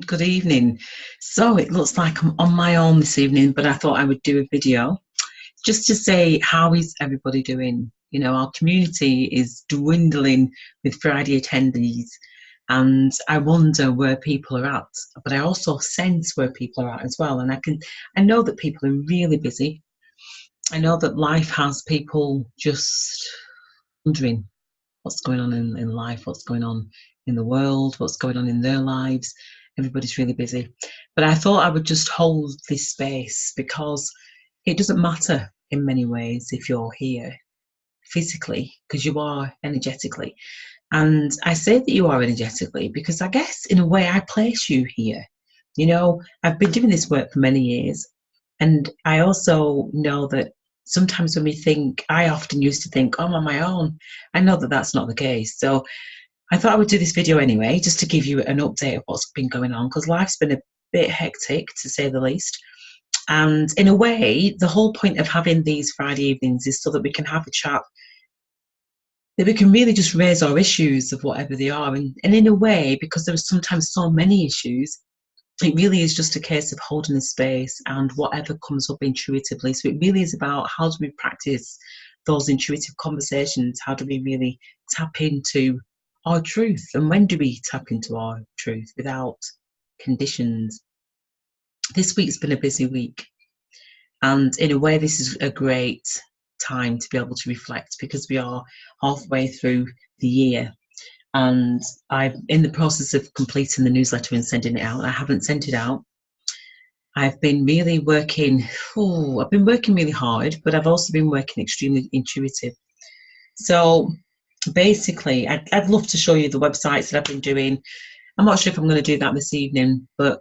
Good evening. So it looks like I'm on my own this evening, but I thought I would do a video just to say, how is everybody doing? You know, our community is dwindling with Friday attendees, and I wonder where people are at. But I also sense where people are at as well, and I know that people are really busy. I know that life has people just wondering what's going on in life, what's going on in the world, what's going on in their lives. Everybody's really busy. But I thought I would just hold this space because it doesn't matter in many ways if you're here physically, because you are energetically. And I say that you are energetically because I guess in a way I place you here. You know, I've been doing this work for many years. And I also know that sometimes when we think, I often used to think, oh, I'm on my own. I know that that's not the case. So I thought I would do this video anyway, just to give you an update of what's been going on, because life's been a bit hectic, to say the least. And in a way, the whole point of having these Friday evenings is so that we can have a chat, that we can really just raise our issues of whatever they are. And in a way, because there are sometimes so many issues, it really is just a case of holding the space and whatever comes up intuitively. So it really is about, how do we practice those intuitive conversations? How do we really tap into our truth? And when do we tap into our truth without conditions? This week's been a busy week. And in a way, this is a great time to be able to reflect, because we are halfway through the year. And I'm in the process of completing the newsletter and sending it out. I haven't sent it out. I've been really working, I've been working really hard, but I've also been working extremely intuitive. So basically, I'd love to show you the websites that I've been doing. I'm not sure if I'm going to do that this evening, but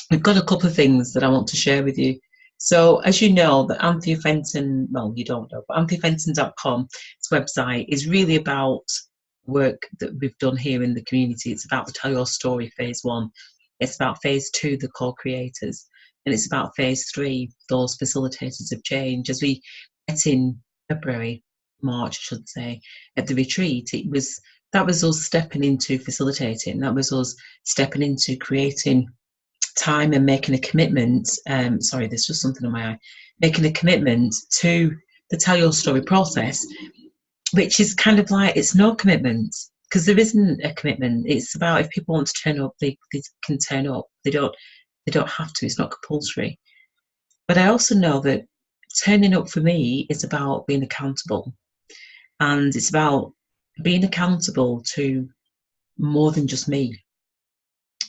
we've got a couple of things that I want to share with you. So as you know, the Anthea Fenton, well, you don't know, but AntheaFenton.com, its website is really about work that we've done here in the community. It's about the Tell Your Story phase 1. It's about phase 2, the co-creators, and it's about phase 3, those facilitators of change. As we met in February, March, I should say, at the retreat, that was us stepping into facilitating. That was us stepping into creating time and making a commitment. Sorry, there's just something on my eye. Making a commitment to the Tell Your Story process, which is kind of like, it's no commitment, because there isn't a commitment. It's about, if people want to turn up, they can turn up. They don't have to. It's not compulsory. But I also know that turning up for me is about being accountable, and it's about being accountable to more than just me.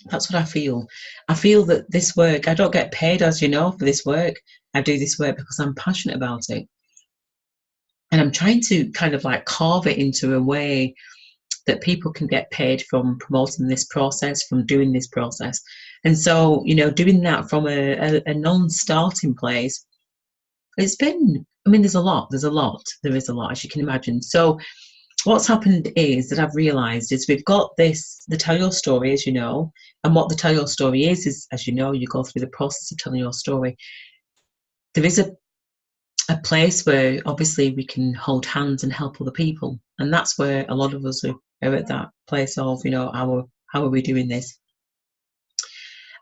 That's what I feel. I feel that this work, I don't get paid, as you know, for this work. I do this work because I'm passionate about it. And I'm trying to kind of like carve it into a way that people can get paid from promoting this process, from doing this process. And so, you know, doing that from a non-starting place, it's been, I mean, there is a lot, as you can imagine. So what's happened is that I've realised is we've got this, the Tell Your Story, as you know, and what the Tell Your Story is, as you know, you go through the process of telling your story. There is a place where obviously we can hold hands and help other people, and that's where a lot of us are at that place of, you know, how are we doing this?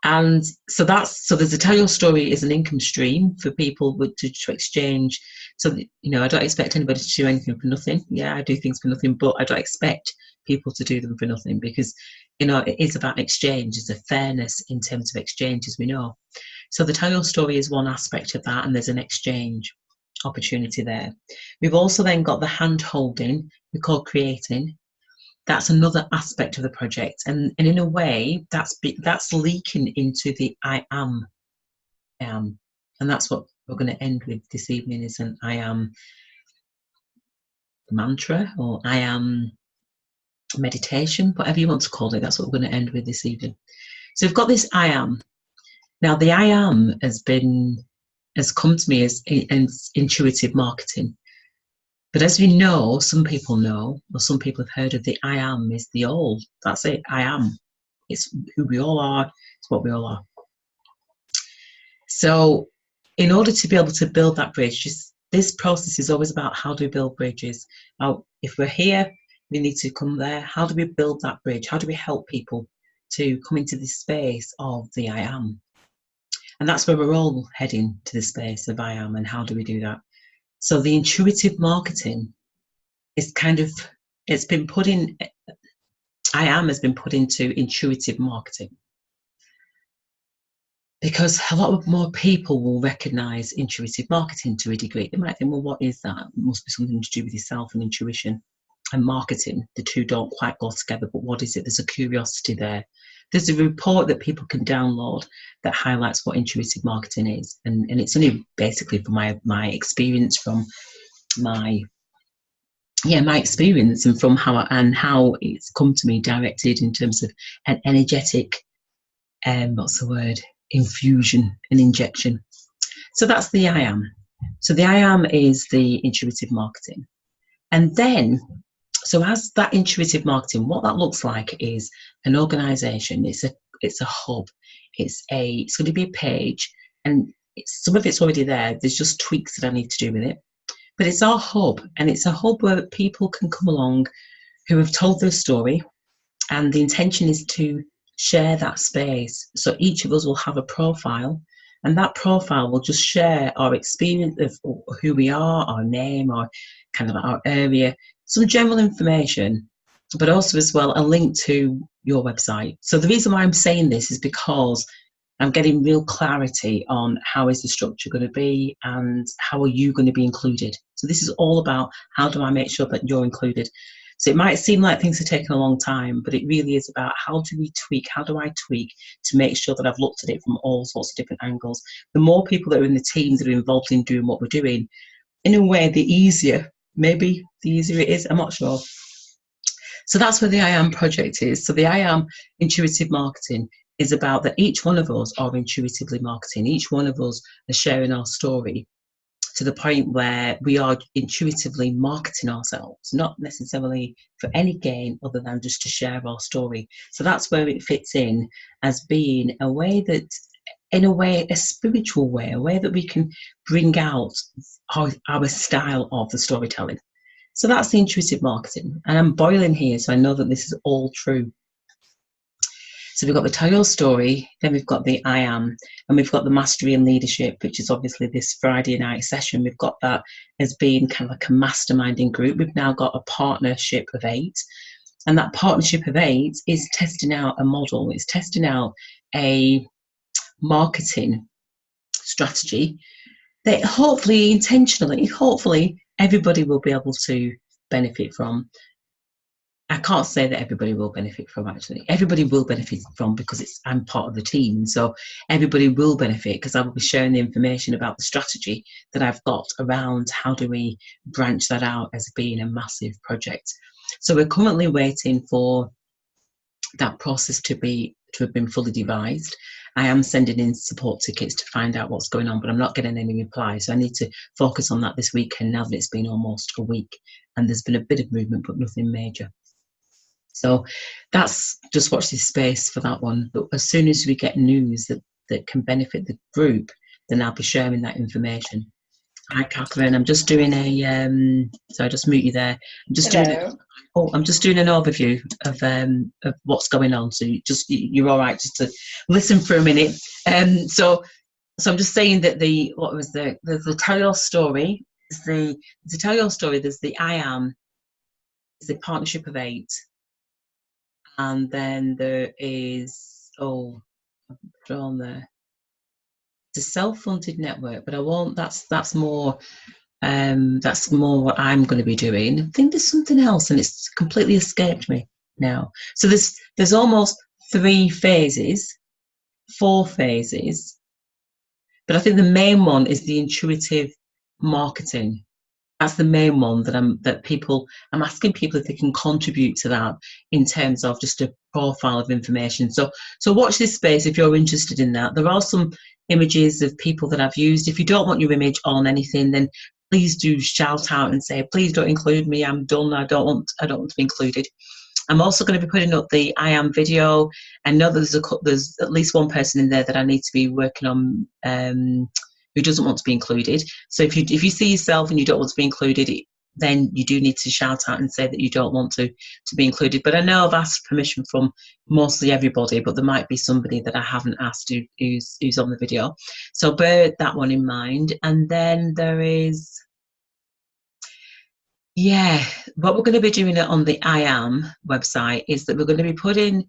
And so there's a Tell Your Story is an income stream for people to exchange. So, you know, I don't expect anybody to do anything for nothing. Yeah, I do things for nothing, but I don't expect people to do them for nothing, because, you know, it is about exchange. There's a fairness in terms of exchange, as we know. So the Tell Your Story is one aspect of that, and there's an exchange opportunity there. We've also then got the hand holding, we call creating. That's another aspect of the project, and in a way that's leaking into the I am, and that's what we're going to end with this evening, is an I am mantra, or I am meditation, whatever you want to call it. That's what we're going to end with this evening. So we've got this I am. Now the I am has come to me as intuitive marketing. But as we know, some people know, or some people have heard of, the I am is the all. That's it, I am. It's who we all are, it's what we all are. So in order to be able to build that bridge, this process is always about, how do we build bridges? Now, if we're here, we need to come there. How do we build that bridge? How do we help people to come into this space of the I am. And that's where we're all heading, to the space of I am. And how do we do that? So the intuitive marketing is kind of, it's been put in, I am has been put into intuitive marketing. Because a lot more people will recognize intuitive marketing to a degree. They might think, well, what is that? It must be something to do with yourself and intuition and marketing. The two don't quite go together, but what is it? There's a curiosity there. There's a report that people can download that highlights what intuitive marketing is. And it's only basically from my experience, from my experience, and from how it's come to me directed in terms of an energetic, infusion and injection. So that's the I am. So the I am is the intuitive marketing. And then, so as that intuitive marketing, what that looks like is an organization. It's a hub. It's going to be a page, and some of it's already there. There's just tweaks that I need to do with it. But it's our hub, and it's a hub where people can come along who have told their story, and the intention is to share that space. So each of us will have a profile, and that profile will just share our experience of who we are, our name, our kind of our area, some general information, but also as well a link to your website. So the reason why I'm saying this is because I'm getting real clarity on how is the structure going to be and how are you going to be included. So this is all about how do I make sure that you're included. So it might seem like things are taking a long time, but it really is about how do I tweak to make sure that I've looked at it from all sorts of different angles. The more people that are in the team that are involved in doing what we're doing, in a way, the easier it is. I'm not sure. So that's where the I Am project is. So the I Am intuitive marketing is about that each one of us are intuitively marketing. Each one of us are sharing our story to the point where we are intuitively marketing ourselves, not necessarily for any gain other than just to share our story. So that's where it fits in as being a way that, in a way, a spiritual way, a way that we can bring out our style of the storytelling. So that's the intuitive marketing. And I'm boiling here, so I know that this is all true. So we've got the Tell Your Story, then we've got the I Am, and we've got the Mastery and Leadership, which is obviously this Friday night session. We've got that as being kind of like a masterminding group. We've now got a partnership of 8, and that partnership of 8 is testing out a model. It's testing out a marketing strategy that hopefully everybody will be able to benefit from. I can't say that everybody will benefit from, actually. Everybody will benefit from, because I'm part of the team. So everybody will benefit because I will be sharing the information about the strategy that I've got around how do we branch that out as being a massive project. So we're currently waiting for that process to have been fully devised. I am sending in support tickets to find out what's going on, but I'm not getting any reply. So I need to focus on that this weekend now that it's been almost a week and there's been a bit of movement, but nothing major. So that's, just watch this space for that one. But as soon as we get news that can benefit the group, then I'll be sharing that information. Hi, Catherine. I'm just doing so I just mute you there. I'm just doing an overview of what's going on. So you're all right just to listen for a minute. So I'm just saying that the Tell Your Story. To Tell Your Story, there's the I Am, there's the Partnership of 8. And then there is, I've drawn there, the Self-Funded Network, but I won't, that's more what I'm going to be doing. I think there's something else and it's completely escaped me now. So there's almost 4 phases, but I think the main one is the intuitive marketing. That's the main one that I'm asking people if they can contribute to that in terms of just a profile of information. So watch this space if you're interested in that. There are some images of people that I've used. If you don't want your image on anything, then please do shout out and say, please don't include me. I'm done. I don't want to be included. I'm also going to be putting up the I Am video. I know there's at least one person in there that I need to be working on who doesn't want to be included. So if you see yourself and you don't want to be included, then you do need to shout out and say that you don't want to be included. But I know I've asked permission from mostly everybody, but there might be somebody that I haven't asked who's on the video. So bear that one in mind. And then there is, what we're going to be doing on the I Am website is that we're going to be putting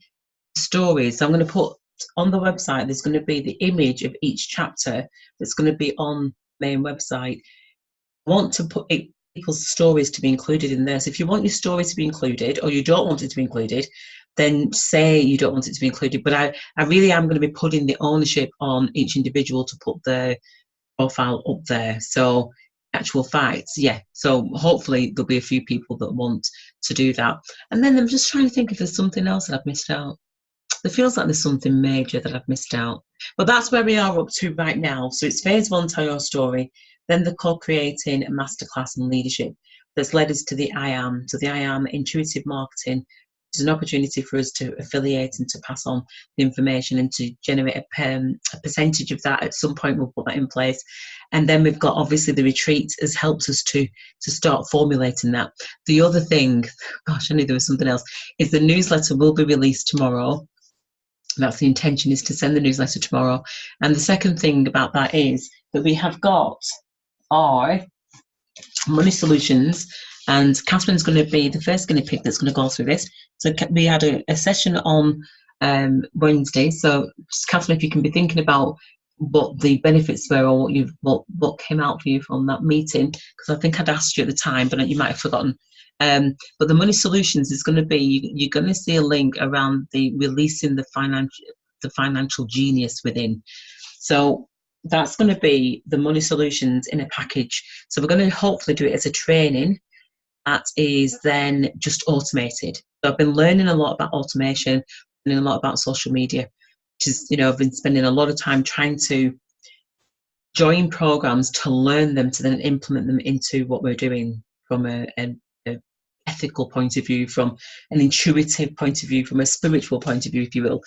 stories. So I'm going to put on the website, there's going to be the image of each chapter that's going to be on the main website. I want to put people's stories to be included in there. So if you want your story to be included, or you don't want it to be included, then say you don't want it to be included. But I really am going to be putting the ownership on each individual to put their profile up there. So actual facts, so hopefully there'll be a few people that want to do that. And then I'm just trying to think if there's something else that I've missed out. It feels like there's something major that I've missed out, but that's where we are up to right now. So it's phase 1, tell your story, then the co-creating a masterclass in leadership that's led us to the I Am. So the I Am intuitive marketing is an opportunity for us to affiliate and to pass on the information and to generate a percentage of that. At some point we'll put that in place. And then we've got obviously the retreat has helped us to start formulating that. The other thing, gosh, I knew there was something else, is the newsletter will be released tomorrow. That's the intention, is to send the newsletter tomorrow. And the second thing about that is that we have got our money solutions, and Catherine's going to be the first guinea pig that's going to go through this. So we had a session on Wednesday. So Catherine, if you can be thinking about what the benefits were, or what came out for you from that meeting, because I think I'd asked you at the time, but you might have forgotten. But the money solutions is going to be, you're going to see a link around the releasing the financial genius within. So that's going to be the money solutions in a package. So we're going to hopefully do it as a training that is then just automated. So I've been learning a lot about automation, learning a lot about social media, which is, I've been spending a lot of time trying to join programs to learn them, to then implement them into what we're doing from an ethical point of view, from an intuitive point of view, from a spiritual point of view, if you will.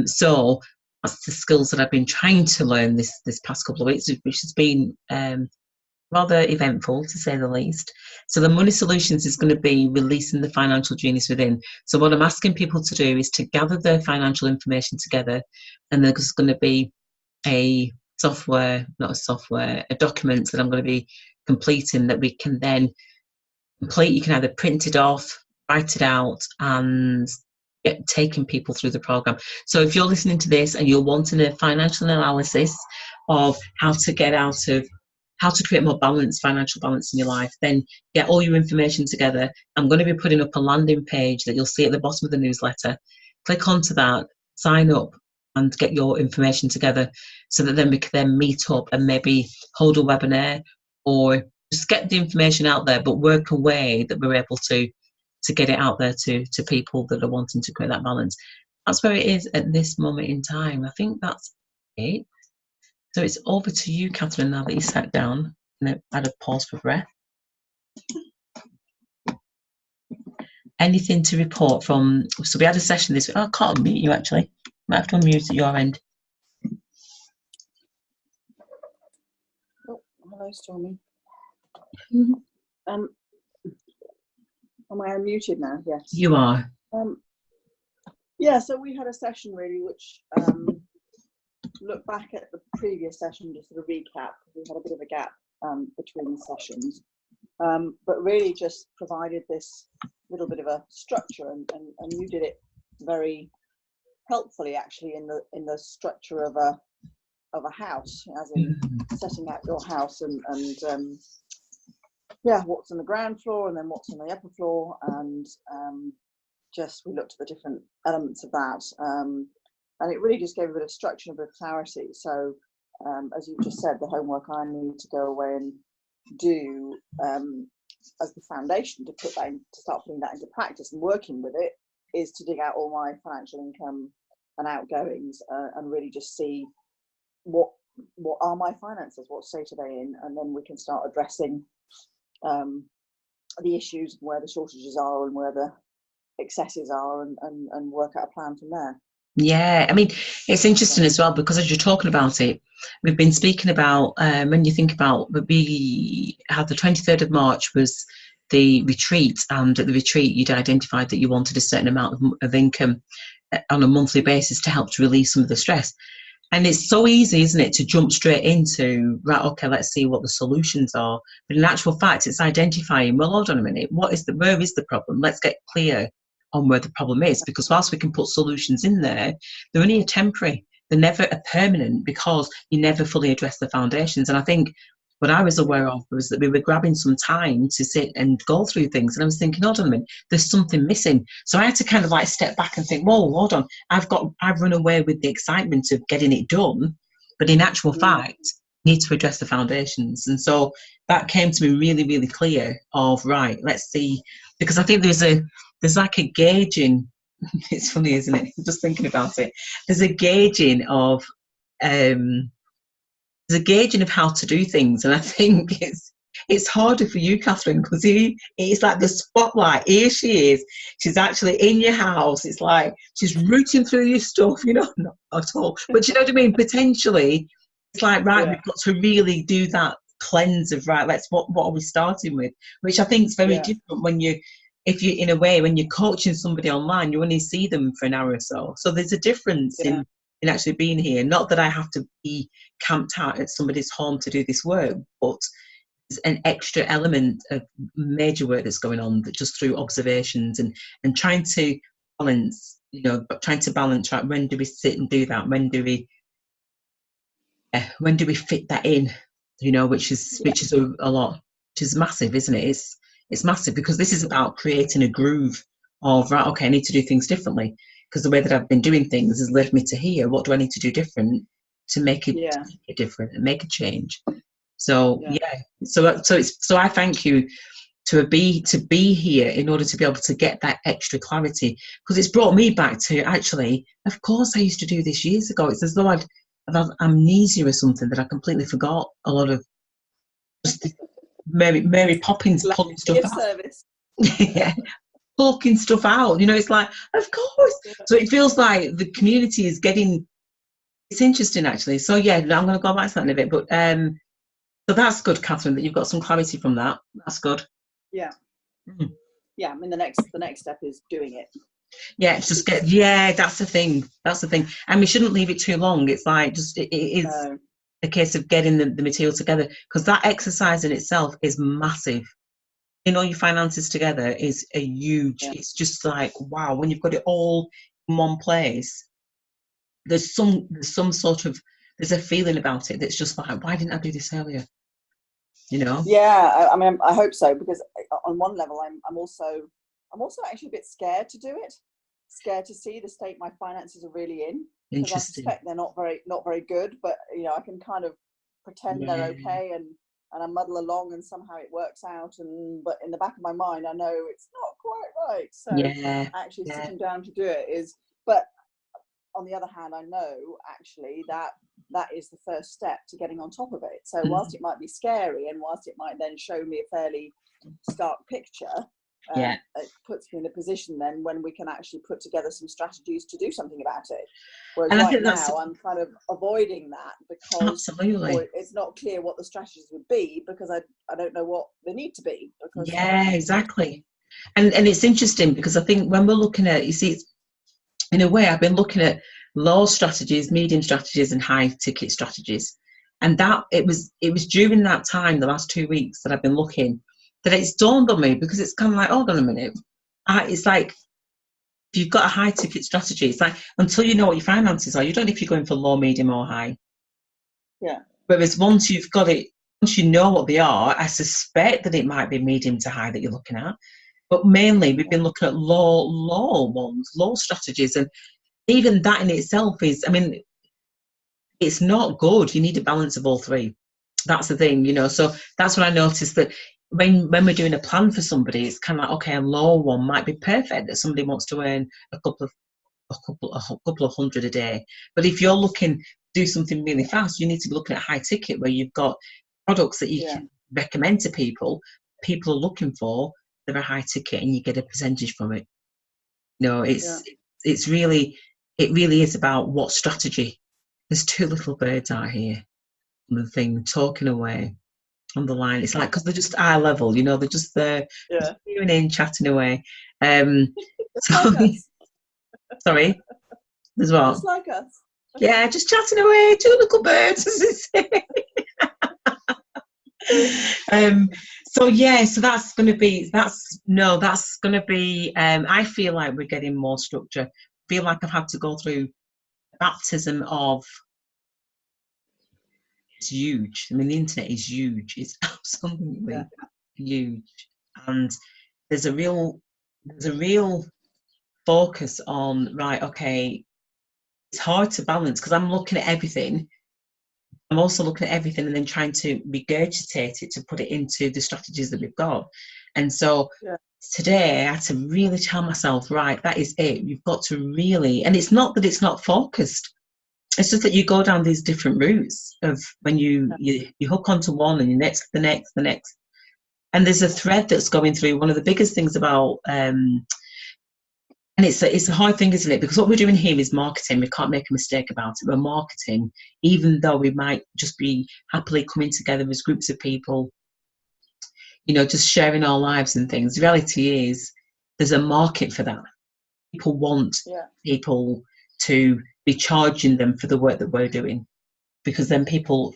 So that's the skills that I've been trying to learn this past couple of weeks, which has been rather eventful, to say the least. So the money solutions is going to be releasing the financial genius within. So what I'm asking people to do is to gather their financial information together, and there's going to be a document that I'm going to be completing that we can then complete. You can either print it off, write it out, and taking people through the program. So if you're listening to this and you're wanting a financial analysis of how to create more financial balance in your life, then get all your information together. I'm going to be putting up a landing page that you'll see at the bottom of the newsletter. Click onto that, sign up, and get your information together, so that then we can then meet up and maybe hold a webinar, or just get the information out there, but work a way that we're able to get it out there to people that are wanting to create that balance. That's where it is at this moment in time. I think that's it. So it's over to you, Catherine, now that you sat down and had a pause for breath. Anything to report from? So we had a session this week. Oh, I can't unmute you, actually. Might have to unmute at your end. Oh, hello, Stormy. Am I unmuted now? Yes. You are. Yeah, so we had a session really which looked back at the previous session, just sort of recap. We had a bit of a gap between sessions, but really just provided this little bit of a structure, and you did it very helpfully actually in the structure of a house, as in setting out your house and what's on the ground floor and then what's on the upper floor, and just we looked at the different elements of that, and it really just gave a bit of structure and a bit of clarity. So as you just said, the homework I need to go away and do as the foundation to start putting that into practice and working with it, is to dig out all my financial income and outgoings, and really just see what are my finances, what state are they in, and then we can start addressing the issues, where the shortages are and where the excesses are, and work out a plan from there. Yeah, I mean, it's interesting as well, because as you're talking about it, we've been speaking about, when you think about, we had the 23rd of March was the retreat, and at the retreat you'd identified that you wanted a certain amount of income on a monthly basis to help to release some of the stress. And it's so easy, isn't it, to jump straight into, right, okay, let's see what the solutions are. But in actual fact, it's identifying, well, hold on a minute, where is the problem? Let's get clear on where the problem is, because whilst we can put solutions in there, they're only a temporary. They're never a permanent, because you never fully address the foundations. And I think what I was aware of was that we were grabbing some time to sit and go through things. And I was thinking, hold on a minute, there's something missing. So I had to kind of like step back and think, whoa, hold on. I've run away with the excitement of getting it done. But in actual fact, need to address the foundations. And so that came to me really, really clear of, right, let's see, because I think there's like a gauging. It's funny, isn't it? Just thinking about it. There's a gauging of how to do things, and I think it's harder for you, Catherine, because it's like the spotlight. Here she is. She's actually in your house. It's like she's rooting through your stuff, not at all. But you know what I mean? Potentially, it's like, right, we've got to really do that cleanse of, right, what are we starting with? Which I think is very different when you're coaching somebody online, you only see them for an hour or so. So there's a difference in actually being here. Not that I have to be camped out at somebody's home to do this work, but there's an extra element of major work that's going on, that just through observations and trying to balance, right, when do we sit and do that? When do we fit that in? Which is a lot, which is massive, isn't it? It's massive, because this is about creating a groove of, right, okay, I need to do things differently, because the way that I've been doing things has led me to here. What do I need to do different to make it different and make a change? So so I thank you to be here in order to be able to get that extra clarity, because it's brought me back to, actually, of course I used to do this years ago. It's as though I've had amnesia or something, that I completely forgot a lot of just Mary Poppins pulling stuff out. Service. Yeah, pulling stuff out. It's like, of course. So it feels like the community is getting. It's interesting, actually. So I'm going to go back to that in a bit. But so that's good, Catherine, that you've got some clarity from that. That's good. Yeah. Yeah. I mean, the next step is doing it. Yeah, that's the thing. And we shouldn't leave it too long. It's like, it is a case of getting the material together, because that exercise in itself is massive. All your finances together is a huge, it's just like, wow, when you've got it all in one place, there's a feeling about it that's just like, why didn't I do this earlier? Yeah, I mean, I hope so, because on one level, I'm also actually a bit scared to do it. Scared to see the state my finances are really in. Because I suspect they're not very good, but I can kind of pretend they're okay, and I muddle along, and somehow it works out. But in the back of my mind, I know it's not quite right. So actually sitting down to do it is. But on the other hand, I know actually that is the first step to getting on top of it. So whilst it might be scary, and whilst it might then show me a fairly stark picture, it puts me in a position then when we can actually put together some strategies to do something about it. Whereas right now I'm kind of avoiding that, because it's not clear what the strategies would be, because I don't know what they need to be. Exactly. And it's interesting, because I think when we're looking at, in a way, I've been looking at low strategies, medium strategies, and high ticket strategies. And that it was during that time, the last 2 weeks, that I've been looking, that it's dawned on me, because it's kind of like, hold on a minute. It's like, if you've got a high ticket strategy, it's like, until you know what your finances are, you don't know if you're going for low, medium, or high. Yeah. Whereas once you've got it, once you know what they are, I suspect that it might be medium to high that you're looking at. But mainly, we've been looking at low ones, low strategies. And even that in itself is, I mean, it's not good. You need a balance of all three. That's the thing, So that's what I noticed, that when we're doing a plan for somebody, it's kind of like, okay, a low one might be perfect, that somebody wants to earn a couple of hundred a day. But if you're looking to do something really fast, you need to be looking at high ticket, where you've got products that you can recommend to people are looking for. They're a high ticket, and you get a percentage from it. It really is about what strategy. There's two little birds out here on the thing talking away. on the line. It's like, because they're just eye level, you know, they're just there, Yeah. viewing in, chatting away. Just So, like us. sorry, as well. Just like us. Yeah, just chatting away, two little birds, as they say. So yeah, so that's going to be, I feel like we're getting more structure. I feel like I've had to go through baptism of, it's huge. I mean, the internet is huge. It's absolutely huge. And there's a real focus on, right, okay, it's hard to balance because I'm looking at everything. I'm also looking at everything and then trying to regurgitate it to put it into the strategies that we've got. And so today I had to really tell myself, right, that is it. You've got to really, and it's not that it's not focused. It's just that you go down these different routes of when you hook onto one and the next. And there's a thread that's going through. One of the biggest things about, and it's a hard thing, isn't it? Because what we're doing here is marketing. We can't make a mistake about it. We're marketing, even though we might just be happily coming together as groups of people, you know, just sharing our lives and things. The reality is there's a market for that. People want people to be charging them for the work that we're doing, because then people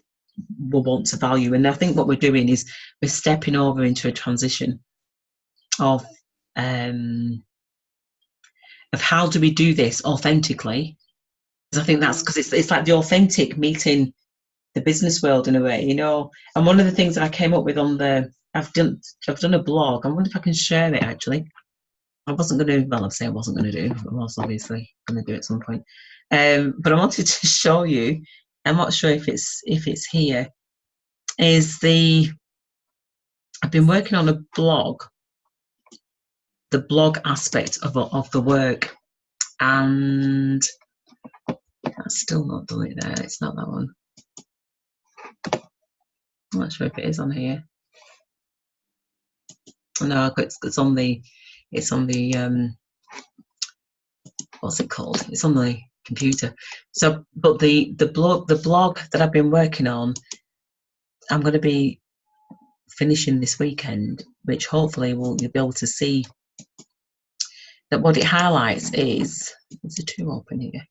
will want to value. And I think what we're doing is we're stepping over into a transition of how do we do this authentically. Because I think that's because it's like the authentic meeting the business world in a way, you know. And one of the things that I came up with on I've done a blog. I wonder if I can share it actually. I wasn't going to, well, I'd say I wasn't going to do, I was obviously going to do it at some point. But I wanted to show you, I'm not sure if it's here, I've been working on a blog, the blog aspect of the work, and that's still not done it there. It's not that one. I'm not sure if it is on here. No, it's on the what's it called? It's on the computer. So, but the blog that I've been working on, I'm going to be finishing this weekend, which hopefully you'll be able to see that what it highlights is, there's a two open here,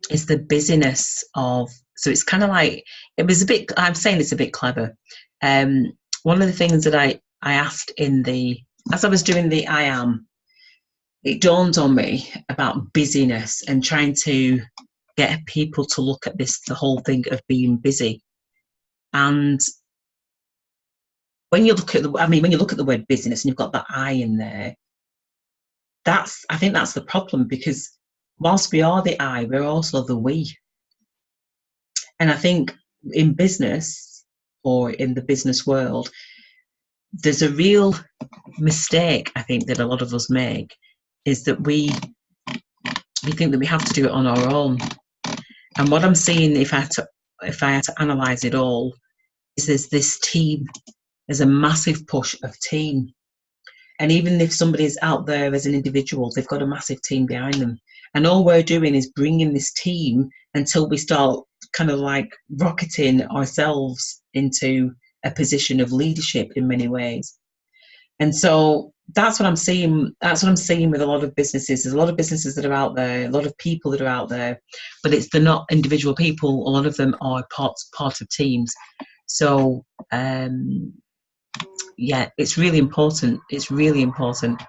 is the busyness of, so it's kind of like, it was a bit, I'm saying it's a bit clever. One of the things that I asked as I was doing the I am, it dawned on me about busyness and trying to get people to look at the whole thing of being busy. And when you look at the word business and you've got that I in there, I think that's the problem, because whilst we are the I, we're also the we. And I think in business, or in the business world, there's a real mistake I think that a lot of us make, is that we think that we have to do it on our own. And what I'm seeing, if I had to analyze it all, is there's this team. There's a massive push of team. And even if somebody's out there as an individual, they've got a massive team behind them. And all we're doing is bringing this team until we start kind of like rocketing ourselves into a position of leadership in many ways. And so that's what I'm seeing. That's what I'm seeing with a lot of businesses. There's a lot of businesses that are out there, a lot of people that are out there, but they're not individual people. A lot of them are part of teams. So yeah, it's really important. It's really important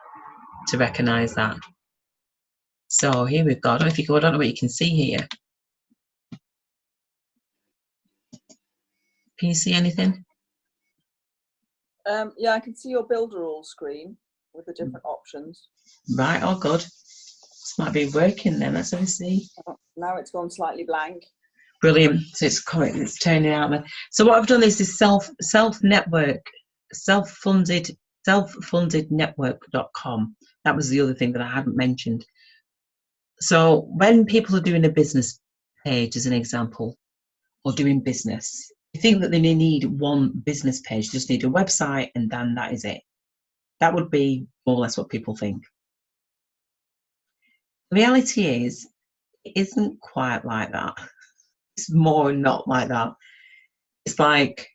to recognise that. So here we've got, I don't know what you can see here. Can you see anything? Yeah, I can see your builder all screen with the different options. Right, oh good. This might be working then, let's have a see. Now it's gone slightly blank. Brilliant, so it's turning out there. So what I've done is this SelfundedNetwork.com. That was the other thing that I hadn't mentioned. So when people are doing a business page, as an example, or doing business, you think that they need one business page, just need a website, and then that is it. That would be more or less what people think. The reality is, it isn't quite like that. It's more not like that. it's like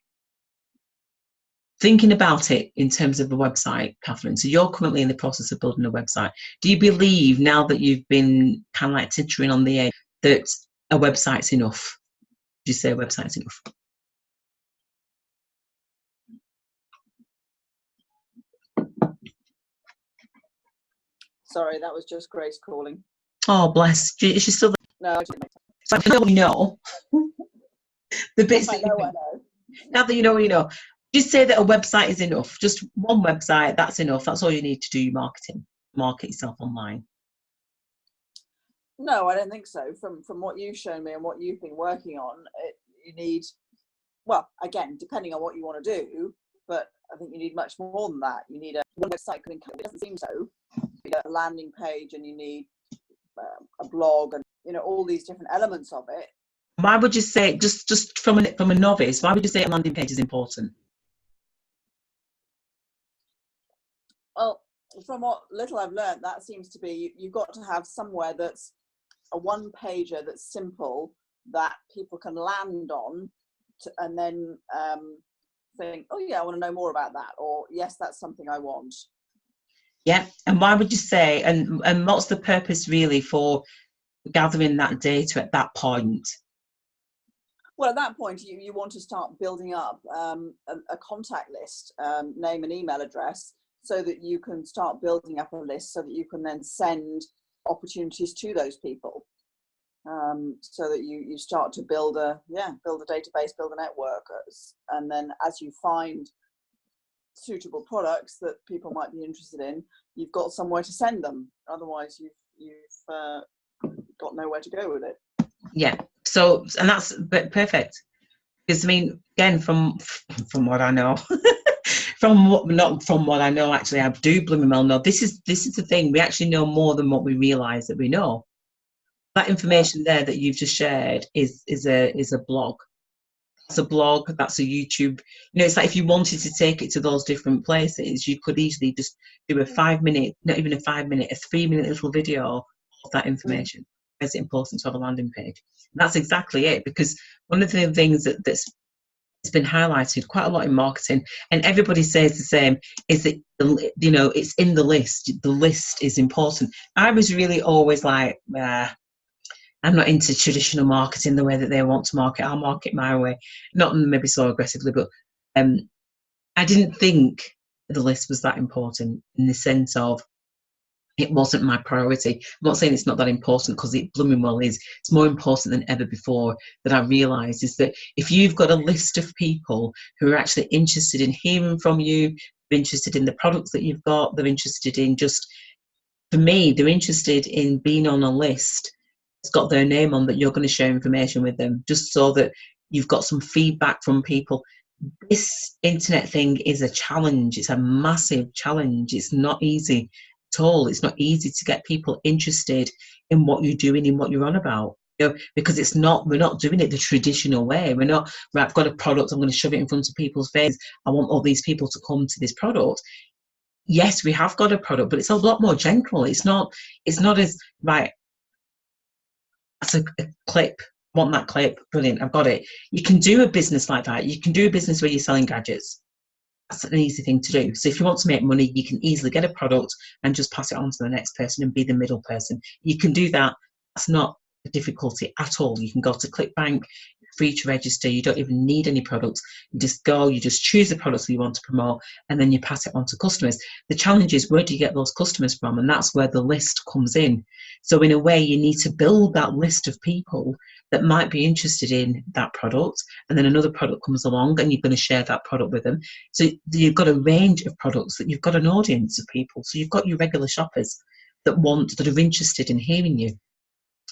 thinking about it in terms of a website, Catherine. So you're currently in the process of building a website. Do you believe, now that you've been kind of like tittering on the edge, that a website's enough? Do you say a website's enough? Sorry, that was just Grace calling. Oh, bless. Is she still there? No, So now that we know the bits that you I know. know. Now that you know, you know. Just say that a website is enough. Just one website, that's enough. That's all you need to do your marketing. Market yourself online. No, I don't think so. From what you've shown me and what you've been working on, you need, well, again, depending on what you want to do, but I think you need much more than that. You need a website. It doesn't seem so. You need a landing page, and you need a blog, and all these different elements of it. Why would you say, just from a novice, why would you say a landing page is important? Well, from what little I've learned, that seems to be you've got to have somewhere that's a one-pager that's simple, that people can land on and then think, oh yeah, I want to know more about that, or yes, that's something I want. Yeah, and why would you say, and what's the purpose really for gathering that data at that point? Well, at that point, you want to start building up a contact list, name and email address, so that you can start building up a list, so that you can then send opportunities to those people, so that you start to build a database, build a network, and then as you find suitable products that people might be interested in, you've got somewhere to send them. Otherwise, you've got nowhere to go with it. Yeah. So, and that's perfect, because I mean, again, from what I know, not from what I know, actually, I do blooming well know this is the thing. We actually know more than what we realise that we know. That information there that you've just shared is a blog. That's a blog. That's a YouTube. It's like if you wanted to take it to those different places, you could easily just do a 5-minute, not even a 5-minute, a 3-minute little video of that information. Is it important to have a landing page? And that's exactly it, because one of the things that's been highlighted quite a lot in marketing, and everybody says the same, is that it's in the list. The list is important. I was really always like, I'm not into traditional marketing the way that they want to market. I'll market my way, not maybe so aggressively, but I didn't think the list was that important, in the sense of it wasn't my priority. I'm not saying it's not that important, because it blooming well is. It's more important than ever before. That I realised is that if you've got a list of people who are actually interested in hearing from you, they're interested in the products that you've got, they're interested in for me, they're interested in being on a list. It's got their name on, that you're going to share information with them, just so that you've got some feedback from people. This internet thing is a challenge. It's a massive challenge. It's not easy at all. It's not easy to get people interested in what you're doing, in what you're on about. Because we're not doing it the traditional way. We're not, right, I've got a product, I'm going to shove it in front of people's faces. I want all these people to come to this product. Yes, we have got a product, but it's a lot more gentle. It's not as, right, that's a clip. Want that clip? Brilliant, I've got it. You can do a business like that. You can do a business where you're selling gadgets. That's an easy thing to do. So if you want to make money, you can easily get a product and just pass it on to the next person and be the middle person. You can do that. That's not a difficulty at all. You can go to ClickBank, free to register. You don't even need any products. You just go, you just choose the products that you want to promote, and then you pass it on to customers. The challenge is, where do you get those customers from? And that's where the list comes in. So in a way, you need to build that list of people that might be interested in that product, and then another product comes along and you're going to share that product with them. So you've got a range of products, that you've got an audience of people. So you've got your regular shoppers that are interested in hearing you.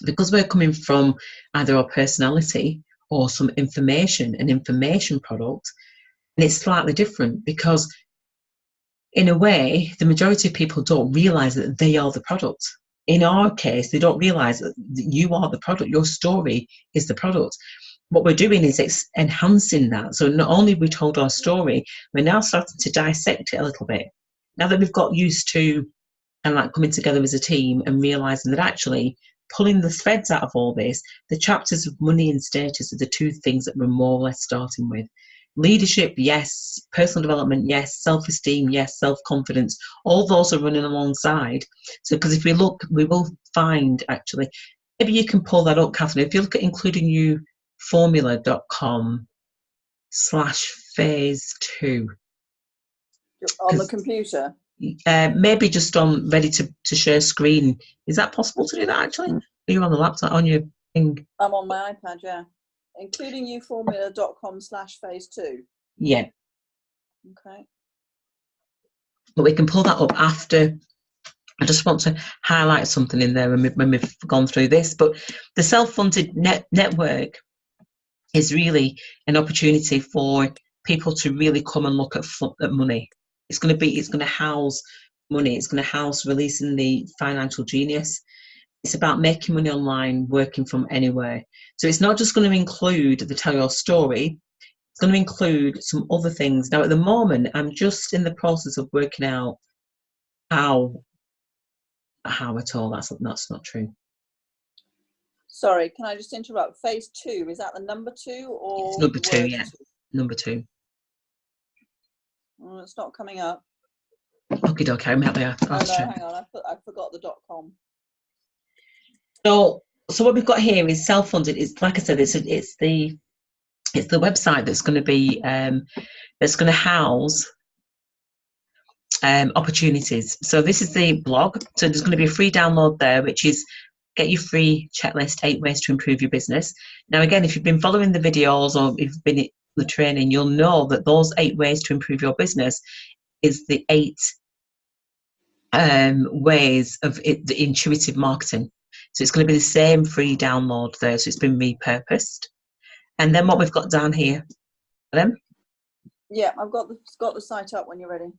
Because we're coming from either our personality or some information, an information product, and it's slightly different, because in a way, the majority of people don't realise that they are the product. In our case, they don't realise that you are the product. Your story is the product. What we're doing is enhancing that. So not only have we told our story, we're now starting to dissect it a little bit. Now that we've got used to and like coming together as a team and realising that actually pulling the threads out of all this, the chapters of money and status are the two things that we're more or less starting with. Leadership, yes. Personal development, yes. Self-esteem, yes. Self-confidence, all those are running alongside. So, because if we look, we will find, actually, maybe you can pull that up, Catherine. If you look at includingyouformula.com/phase 2. On the computer? Maybe just on ready to share screen. Is that possible to do that, actually? Are you on the laptop, on your thing? I'm on my iPad, yeah. includingyouformula.com/phase 2. Yeah. Okay. But we can pull that up after. I just want to highlight something in there when we've gone through this. But the self-funded network is really an opportunity for people to really come and look at money. It's going to house money. It's going to house releasing the financial genius. It's about making money online, working from anywhere. So it's not just going to include the Tell Your Story. It's going to include some other things. Now, at the moment, I'm just in the process of working out how at all. That's not true. Sorry, can I just interrupt? Phase 2, is that the number 2 or It's number 2? Yeah, 2? Number 2. Oh, it's not coming up. Okay, I'm out there. Oh, no, hang on. I forgot the .com. So what we've got here is self-funded. It's like I said, it's the website that's going to be that's going to house opportunities. So this is the blog. So there's going to be a free download there, which is get your free checklist, 8 ways to improve your business. Now, again, if you've been following the videos or if you've been in the training, you'll know that those 8 ways to improve your business is the 8 ways of the intuitive marketing. So it's going to be the same free download there. So it's been repurposed. And then what we've got down here, them. Yeah, I've got the site up when you're ready.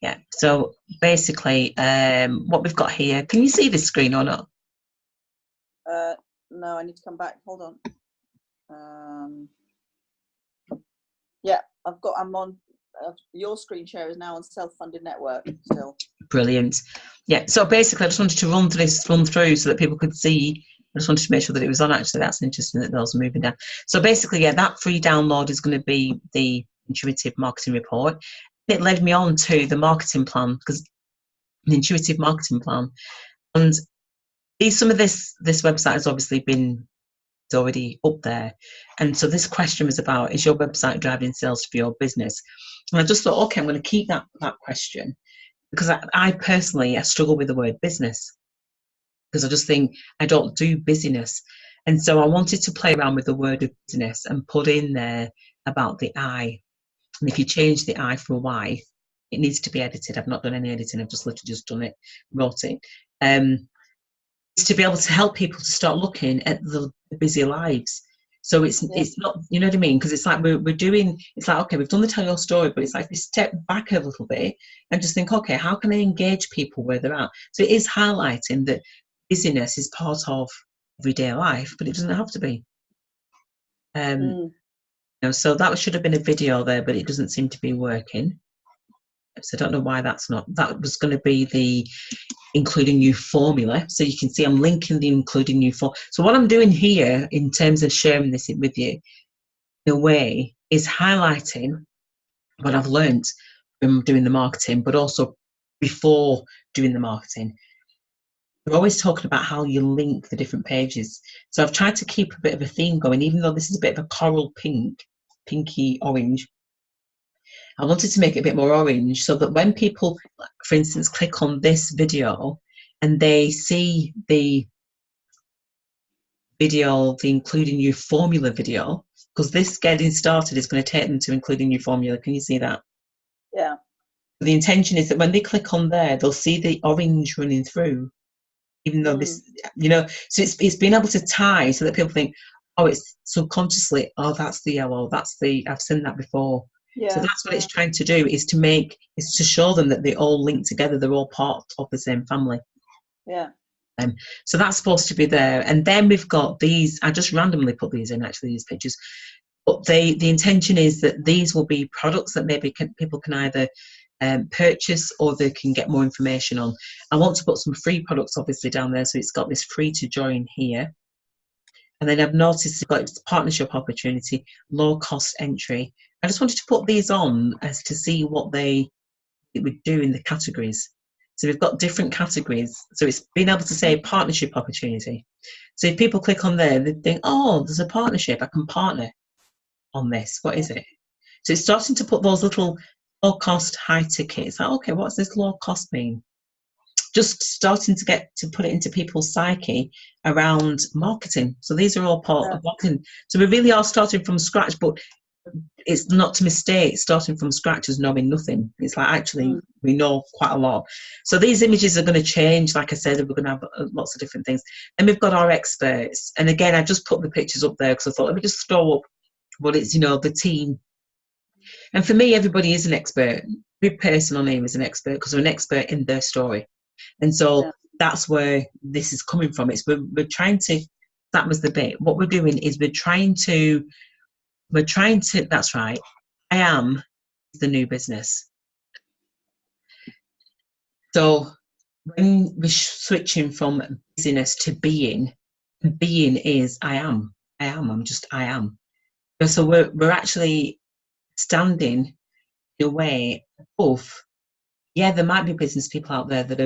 Yeah. So basically, what we've got here. Can you see this screen or not? No, I need to come back. Hold on. Yeah, I'm on. Your screen share is now on Self-Funded Network still. Brilliant. Yeah. So basically, I just wanted to run through so that people could see. I just wanted to make sure that it was on. Actually, that's interesting that those are moving down. So basically, yeah, that free download is going to be the intuitive marketing report. It led me on to the marketing plan, because the intuitive marketing plan, and some of this website has obviously been already up there, and so this question was about, is your website driving sales for your business? And I just thought, okay, I'm going to keep that question, because I personally struggle with the word business, because I just think I don't do busyness. And so I wanted to play around with the word of business and put in there about the I. And if you change the I for a Y, it needs to be edited. I've not done any editing. I've just literally just done it, wrote it. It's to be able to help people to start looking at the busy lives. So it's not, you know what I mean? Because it's like we're doing, it's like, okay, we've done the Tell Your Story, but it's like we step back a little bit and just think, okay, how can I engage people where they're at? So it is highlighting that busyness is part of everyday life, but it doesn't have to be. So that should have been a video there, but it doesn't seem to be working. So I don't know why that's not. That was going to be the including you formula. So you can see I'm linking the including you for. So what I'm doing here in terms of sharing this with you, in a way, is highlighting what I've learned from doing the marketing, but also before doing the marketing. We're always talking about how you link the different pages. So I've tried to keep a bit of a theme going, even though this is a bit of a coral pink, pinky orange. I wanted to make it a bit more orange so that when people, for instance, click on this video and they see the video, the including you formula video, because this getting started is going to take them to including you formula. Can you see that? Yeah. The intention is that when they click on there, they'll see the orange running through, even though this, so it's being able to tie so that people think, oh, it's subconsciously, oh, that's the yellow, I've seen that before. Yeah, so that's what it's trying to do, is to show them that they all link together, they're all part of the same family. Yeah. So that's supposed to be there. And then we've got these, I just randomly put these in, actually, these pictures. But the intention is that these will be products that maybe people can either purchase, or they can get more information on. I want to put some free products obviously down there, so it's got this free to join here. And then I've noticed it's got its partnership opportunity, low cost entry. I just wanted to put these on as to see what it would do in the categories. So we've got different categories. So it's being able to say partnership opportunity. So if people click on there, they think, oh, there's a partnership. I can partner on this. What is it? So it's starting to put those little low cost, high ticket. It's like, okay, what's this low cost mean? Just starting to get to put it into people's psyche around marketing. So these are all part of marketing. So we really are starting from scratch, but it's not to mistake starting from scratch as knowing nothing. It's like, actually, we know quite a lot. So these images are going to change. Like I said, we're going to have lots of different things. And we've got our experts. And again, I just put the pictures up there because I thought, let me just throw up what it's, the team. And for me, everybody is an expert. Every person on here is an expert because we're an expert in their story. And so that's where this is coming from. It's we're trying to, that was the bit. What we're doing is we're trying to, that's right, I am the new business. So when we're switching from busyness to being is I am. So we're actually standing in a way above. Yeah, there might be business people out there that are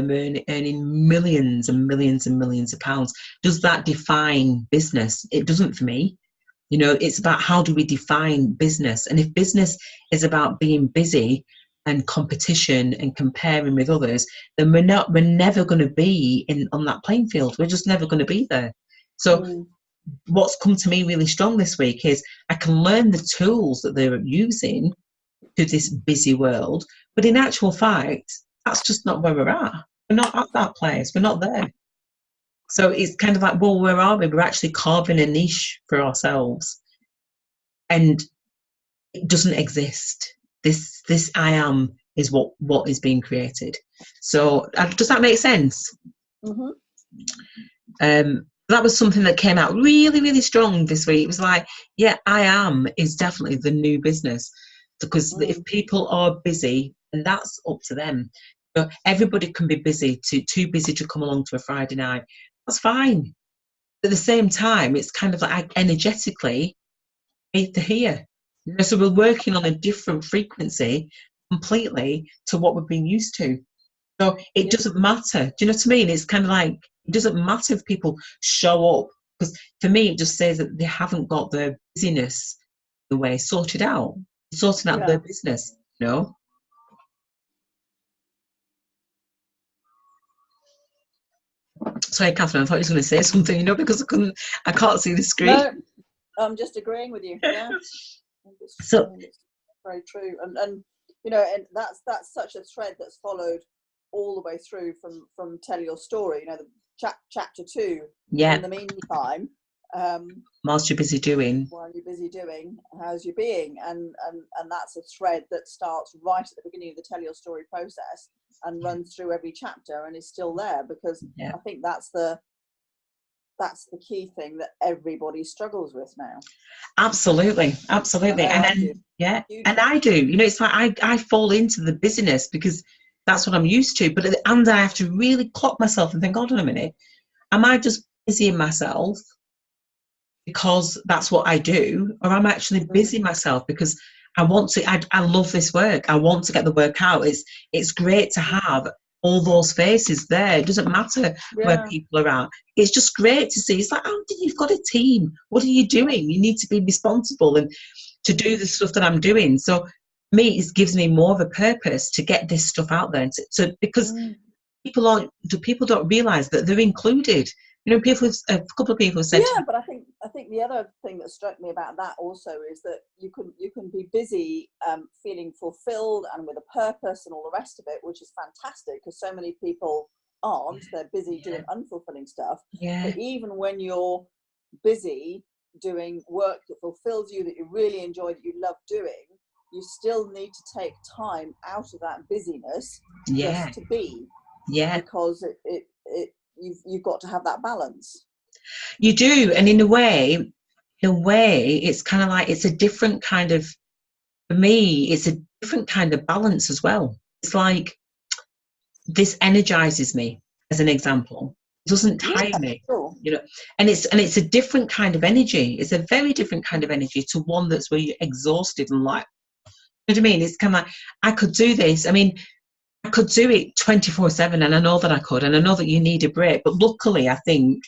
earning millions and millions and millions of pounds. Does that define business? It doesn't for me. It's about how do we define business? And if business is about being busy and competition and comparing with others, then we're never going to be on that playing field. We're just never going to be there. So what's come to me really strong this week is I can learn the tools that they're using to this busy world, but in actual fact, that's just not where we're at. We're not at that place. We're not there. So it's kind of like, well, where are we? We're actually carving a niche for ourselves, and it doesn't exist. This I am is what is being created. So does that make sense? That was something that came out really, really strong this week. It was like, yeah, I am is definitely the new business, because if people are busy, and that's up to them. Everybody can be busy, too busy to come along to a Friday night. That's fine. At the same time, it's kind of like energetically to hear. So we're working on a different frequency completely to what we've been used to. So it doesn't matter. Do you know what I mean? It's kind of like, it doesn't matter if people show up, because for me, it just says that they haven't got their busyness the way sorted out, sorting out their business, Sorry, Catherine, I thought you were going to say something, because I can't see the screen. No, I'm just agreeing with you. Yeah. So it's very true, and and that's such a thread that's followed all the way through from tell your story. The chapter 2. Yeah. In the meantime, whilst you're busy doing. While you're busy doing, how's your being? And that's a thread that starts right at the beginning of the tell your story process and runs through every chapter and is still there, because I think that's the key thing that everybody struggles with now. Absolutely. And then, and I do. It's like I fall into the busyness because that's what I'm used to. But and I have to really clock myself and think, hold on a minute, am I just busying myself because that's what I do, or I'm actually busy myself because I want to? I love this work. I want to get the work out. It's great to have all those faces there. It doesn't matter where people are at. It's just great to see. It's like, oh, you've got a team. What are you doing? You need to be responsible and to do the stuff that I'm doing. So me, it gives me more of a purpose to get this stuff out there. Because people don't realise that they're included. A couple of people have said. Yeah, but I think the other thing that struck me about that also is that you can be busy, feeling fulfilled and with a purpose and all the rest of it, which is fantastic, because so many people aren't. They're busy doing unfulfilling stuff. Yeah. But even when you're busy doing work that fulfills you, that you really enjoy, that you love doing, you still need to take time out of that busyness just to be. Yeah. Because you've got to have that balance. You do, and in a way it's kind of like, it's a different kind of, for me it's a different kind of balance as well. it's like this energizes me, as an example. It doesn't tire me, sure. you know. And it's a different kind of energy. It's a very different kind of energy to one that's where you're exhausted and like, you know what I mean? It's kind of like, I could do this. I mean, I could do it 24/7, and I know that I could, and I know that you need a break. But luckily, I think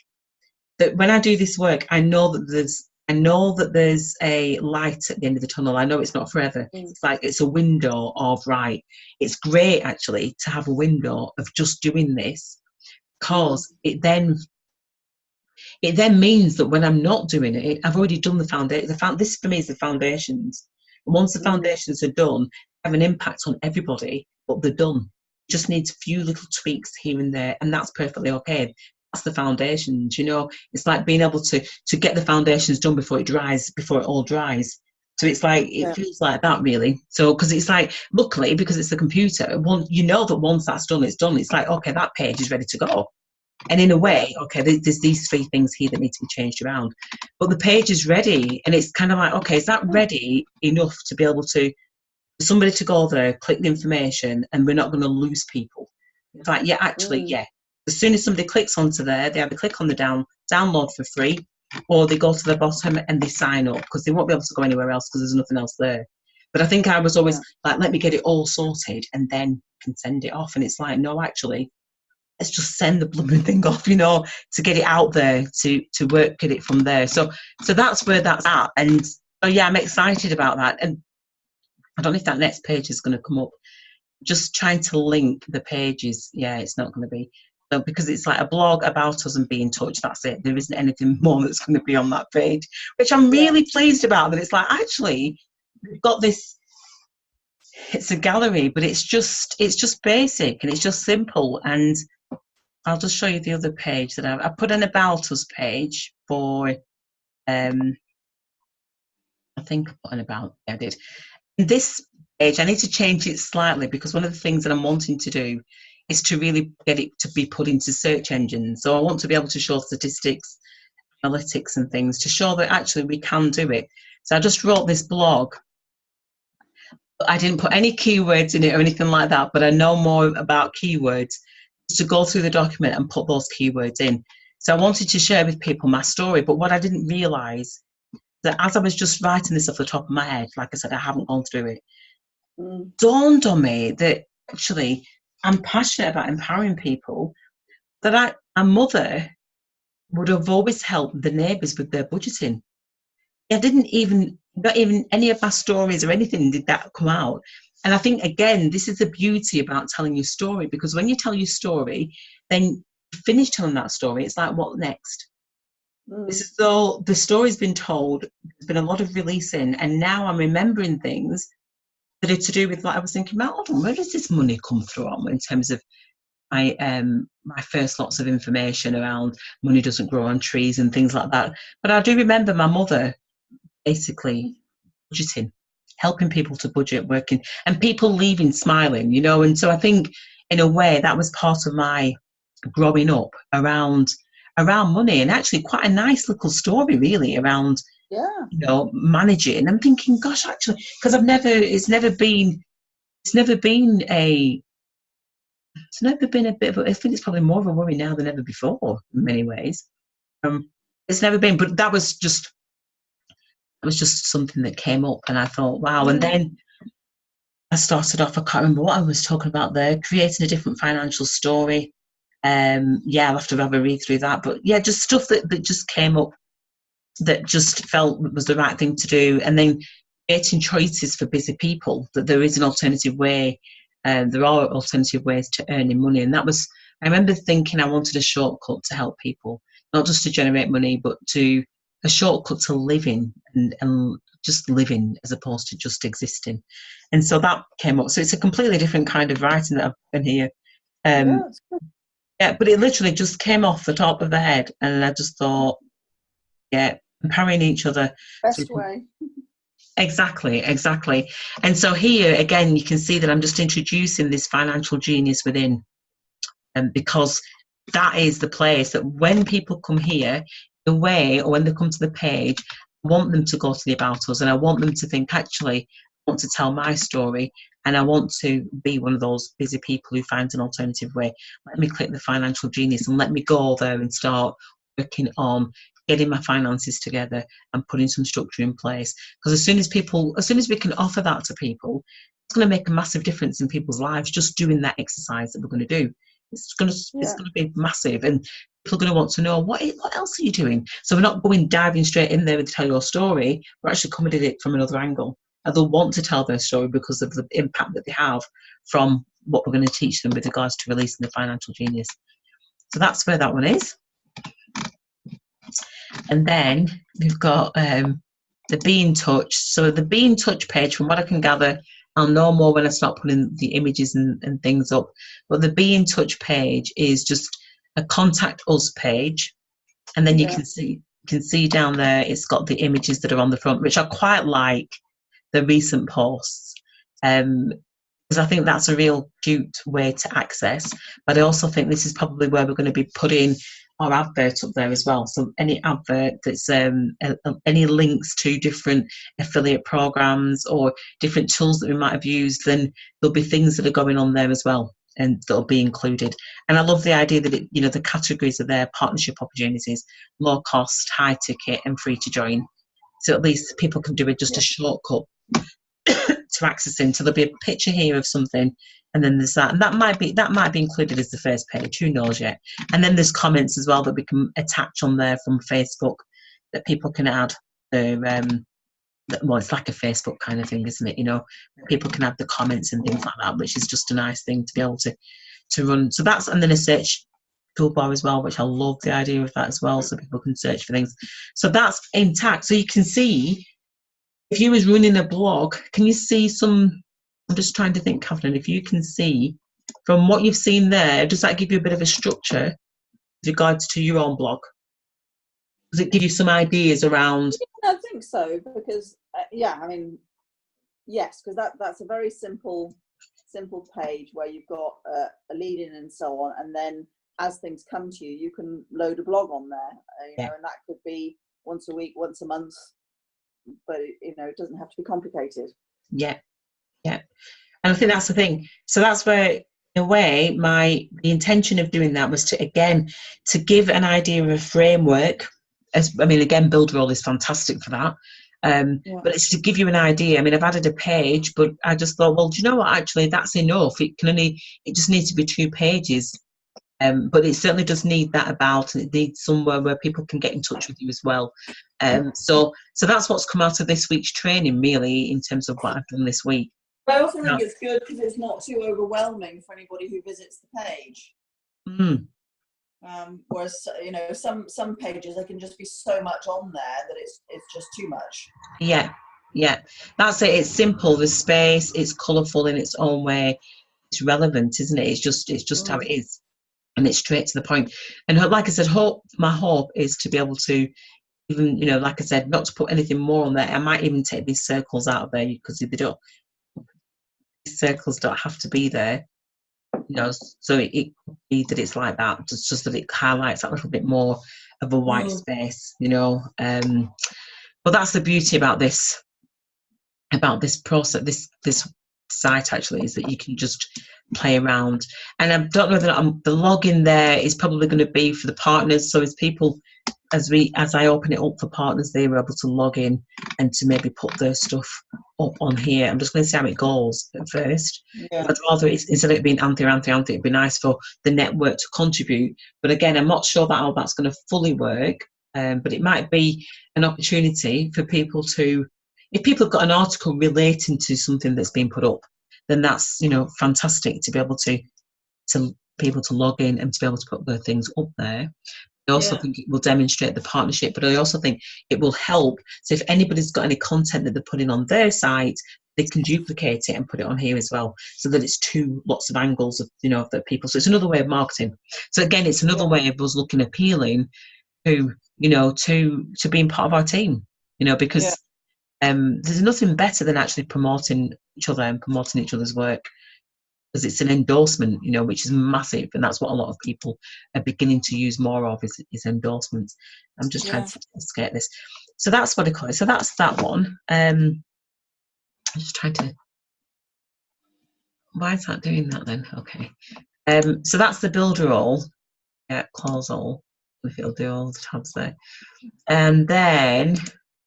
that when I do this work, I know that there's a light at the end of the tunnel. I know it's not forever. It's like it's a window of, right, it's great actually to have a window of just doing this, because it then means that when I'm not doing it, I've already done the foundation. This for me is the foundations. And once the foundations are done, they have an impact on everybody, but they're done. It just needs a few little tweaks here and there, and that's perfectly okay. That's the foundations, you know. It's like being able to get the foundations done before it all dries. So it's like, it feels like that really. So, because it's like, luckily, because it's a computer, you know that once that's done, it's done. It's like, okay, that page is ready to go. And in a way, okay, there's these 3 things here that need to be changed around. But the page is ready, and it's kind of like, okay, is that ready enough to be able to, for somebody to go there, click the information, and we're not going to lose people? It's like, yeah, actually, yeah. As soon as somebody clicks onto there, they either click on the download for free, or they go to the bottom and they sign up, because they won't be able to go anywhere else because there's nothing else there. But I think I was always like, let me get it all sorted and then can send it off. And it's like, no, actually, let's just send the blooming thing off, you know, to get it out there, to work at it from there. So that's where that's at. And oh yeah, I'm excited about that. And I don't know if that next page is going to come up. Just trying to link the pages. Yeah, it's not going to be. So, because it's like a blog about us and be in touch, that's it. There isn't anything more that's going to be on that page, which I'm really pleased about. That it's like, actually, we've got this. It's a gallery, but it's just basic and it's just simple. And I'll just show you the other page that I put an about us page for. I think I put an about. Yeah, I did. And this page, I need to change it slightly, because one of the things that I'm wanting to do is to really get it to be put into search engines. So I want to be able to show statistics, analytics and things to show that actually we can do it. So I just wrote this blog. I didn't put any keywords in it or anything like that, but I know more about keywords to go through the document and put those keywords in. So I wanted to share with people my story, but what I didn't realise, that as I was just writing this off the top of my head, like I said, I haven't gone through it, dawned on me that actually I'm passionate about empowering people, that my mother would have always helped the neighbours with their budgeting. I not even any of my stories or anything did that come out. And I think, again, this is the beauty about telling your story, because when you tell your story, then you finish telling that story, it's like, what next? It's as though the story's been told, there's been a lot of releasing, and now I'm remembering things that are to do with, like, I was thinking about, hold on, where does this money come from in terms of my first lots of information around money doesn't grow on trees and things like that. But I do remember my mother basically budgeting, helping people to budget, working, and people leaving smiling, you know. And so I think in a way that was part of my growing up around money, and actually quite a nice little story really around, you know, managing. I'm thinking, gosh, actually, because it's never been a bit of I think it's probably more of a worry now than ever before in many ways. It's never been, but that was just something that came up, and I thought, wow. And then I started off, I can't remember what I was talking about there, creating a different financial story. I'll have to have a read through that, but yeah, just stuff that just came up that just felt was the right thing to do. And then creating choices for busy people, that there is an alternative way, there are alternative ways to earning money. And I remember thinking I wanted a shortcut to help people, not just to generate money, but a shortcut to living and just living, as opposed to just existing. And so that came up. So it's a completely different kind of writing that I've done here. But it literally just came off the top of the head, and I just thought, empowering each other. Best way. Exactly. And so here again, you can see that I'm just introducing this financial genius within, and because that is the place that when people come here, the way, or when they come to the page, I want them to go to the about us, and I want them to think, actually, I want to tell my story. and I want to be one of those busy people who finds an alternative way, let me click the Financial Genius and let me go there and start working on getting my finances together and putting some structure in place. Because as soon as we can offer that to people, it's going to make a massive difference in people's lives, just doing that exercise that we're going to do. It's going to be massive, and people are going to want to know what else are you doing. So we're not diving straight in there to tell your story. We're actually coming at it from another angle, and they'll want to tell their story because of the impact that they have from what we're going to teach them with regards to releasing the Financial Genius. So that's where that one is. And then we've got the Be in Touch. So the Be in Touch page, from what I can gather, I'll know more when I start putting the images and things up. But the Be in Touch page is just a contact us page. And then you can see down there, it's got the images that are on the front, which I quite like the recent posts. Because I think that's a real cute way to access. But I also think this is probably where we're going to be putting our advert up there as well. So any advert that's any links to different affiliate programs or different tools that we might have used, then there'll be things that are going on there as well, and that'll be included. And I love the idea that the categories are there: partnership opportunities, low cost, high ticket, and free to join. So at least people can do just a shortcut to accessing. So there'll be a picture here of something, and then there's that, and that might be included as the first page. Who knows yet? And then there's comments as well that we can attach on there from Facebook that people can add. Well, it's like a Facebook kind of thing, isn't it? People can add the comments and things like that, which is just a nice thing to be able to run. So that's, and then a search toolbar as well, which I love the idea of that as well, so people can search for things. So that's intact. So you can see, if you was running a blog, can you see some? I'm just trying to think, Catherine, if you can see from what you've seen there, does that give you a bit of a structure with regards to your own blog? Does it give you some ideas around? I think so, because yes, because that's a very simple page where you've got a lead in and so on, and then as things come to you, you can load a blog on there, and that could be once a week, once a month, but it doesn't have to be complicated. Yeah. And I think that's the thing. So that's where, in a way, the intention of doing that was to give an idea of a framework. Again, Builderall is fantastic for that. But it's to give you an idea. I've added a page, but I just thought, well, do you know what? Actually, that's enough. It just needs to be 2 pages. But it certainly does need that about, and it needs somewhere where people can get in touch with you as well. So that's what's come out of this week's training, really, in terms of what I've done this week. I also think it's good because it's not too overwhelming for anybody who visits the page. Whereas some pages, there can just be so much on there that it's just too much. Yeah, that's it. It's simple, there's space, it's colourful in its own way, it's relevant, isn't it? It's just how it is, and it's straight to the point. And like I said, my hope is to be able to even, like I said, not to put anything more on there. I might even take these circles out of there, because these circles don't have to be there. So it could be that it's like that, just that it highlights that little bit more of a white space, but that's the beauty about this process, this site actually, is that you can just play around. And I don't know that the login there is probably going to be for the partners, so as people, as I open it up for partners, they were able to log in and to maybe put their stuff up on here. I'm just going to see how it goes at first. I'd rather, instead of it being Anthony, it'd be nice for the network to contribute. But again, I'm not sure that how that's going to fully work, but it might be an opportunity for people to, if people have got an article relating to something that's been put up, then that's fantastic to be able to people to log in and to be able to put their things up there. I also think it will demonstrate the partnership, but I also think it will help. So if anybody's got any content that they're putting on their site, they can duplicate it and put it on here as well, so that it's lots of angles of the people. So it's another way of marketing. So again, it's another way of us looking appealing to to being part of our team. Because there's nothing better than actually promoting each other and promoting each other's work. Because it's an endorsement, which is massive, and that's what a lot of people are beginning to use more of, is endorsements. I'm just trying to get this. So that's what I call it. So that's that one. I'm just trying to. why is that doing that then? Okay. So that's the builder all. Yeah, close all. If it'll do all the tabs there. And then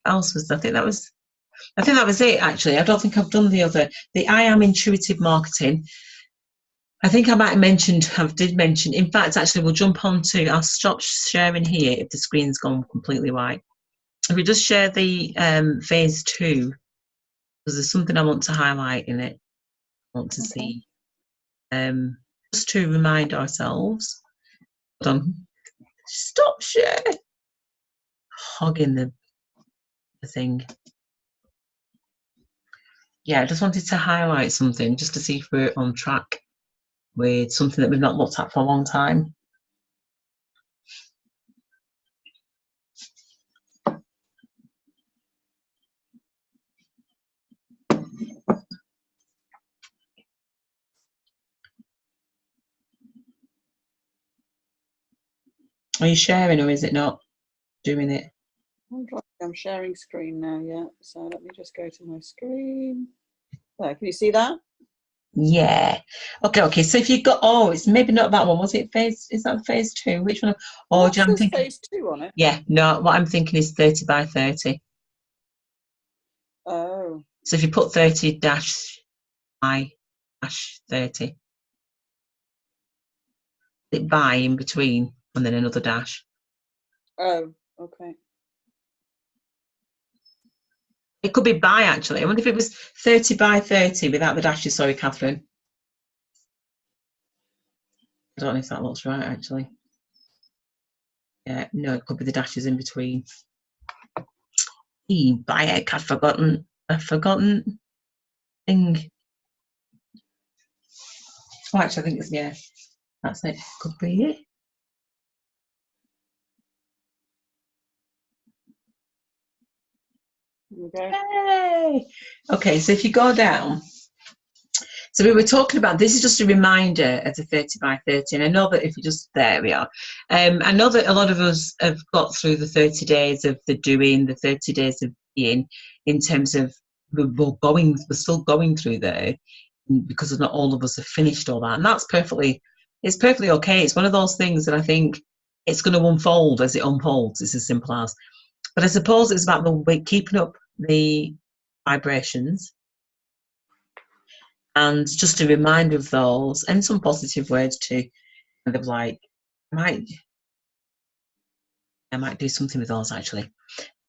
else was, I think that was it actually. I don't think I've done the other. The I am intuitive marketing. I think I might have mentioned, did mention, in fact, actually we'll jump on to, I'll stop sharing here if the screen's gone completely white. If we just share the phase 2, because there's something I want to highlight in it, I want to see. Just to remind ourselves. Hold on. Stop share. Hogging the thing. Yeah, I just wanted to highlight something just to see if we're on track with something that we've not looked at for a long time. Are you sharing or is it not doing it? I'm sharing screen now, yeah. So let me just go to my screen. There, can you see that? Yeah. Okay. So if you've got, it's maybe not that one. Was it is that phase 2? Which one? Oh, it says phase 2 on it. Yeah, no, what I'm thinking is 30 by 30. Oh. So if you put 30 by 30, it by in between and then another dash. Oh, okay. It could be by actually. I wonder if it was 30 by 30 without the dashes. Sorry, Catherine. I don't know if that looks right actually. Yeah, no, it could be the dashes in between. By it, I've forgotten thing. Oh, actually, I think it's, yeah, that's it. Could be it. Okay. Yay! Okay, so if you go down, so we were talking about, this is just a reminder of the 30 by 30, and I know that if you just, there we are. I know that a lot of us have got through the 30 days of the doing, the 30 days of being, in terms of we're still going through there, because not all of us have finished all that, and that's it's perfectly okay. It's one of those things that I think it's going to unfold as it unfolds. It's as simple as. But I suppose it's about keeping up the vibrations, and just a reminder of those, and some positive words to kind of like, I might do something with those actually.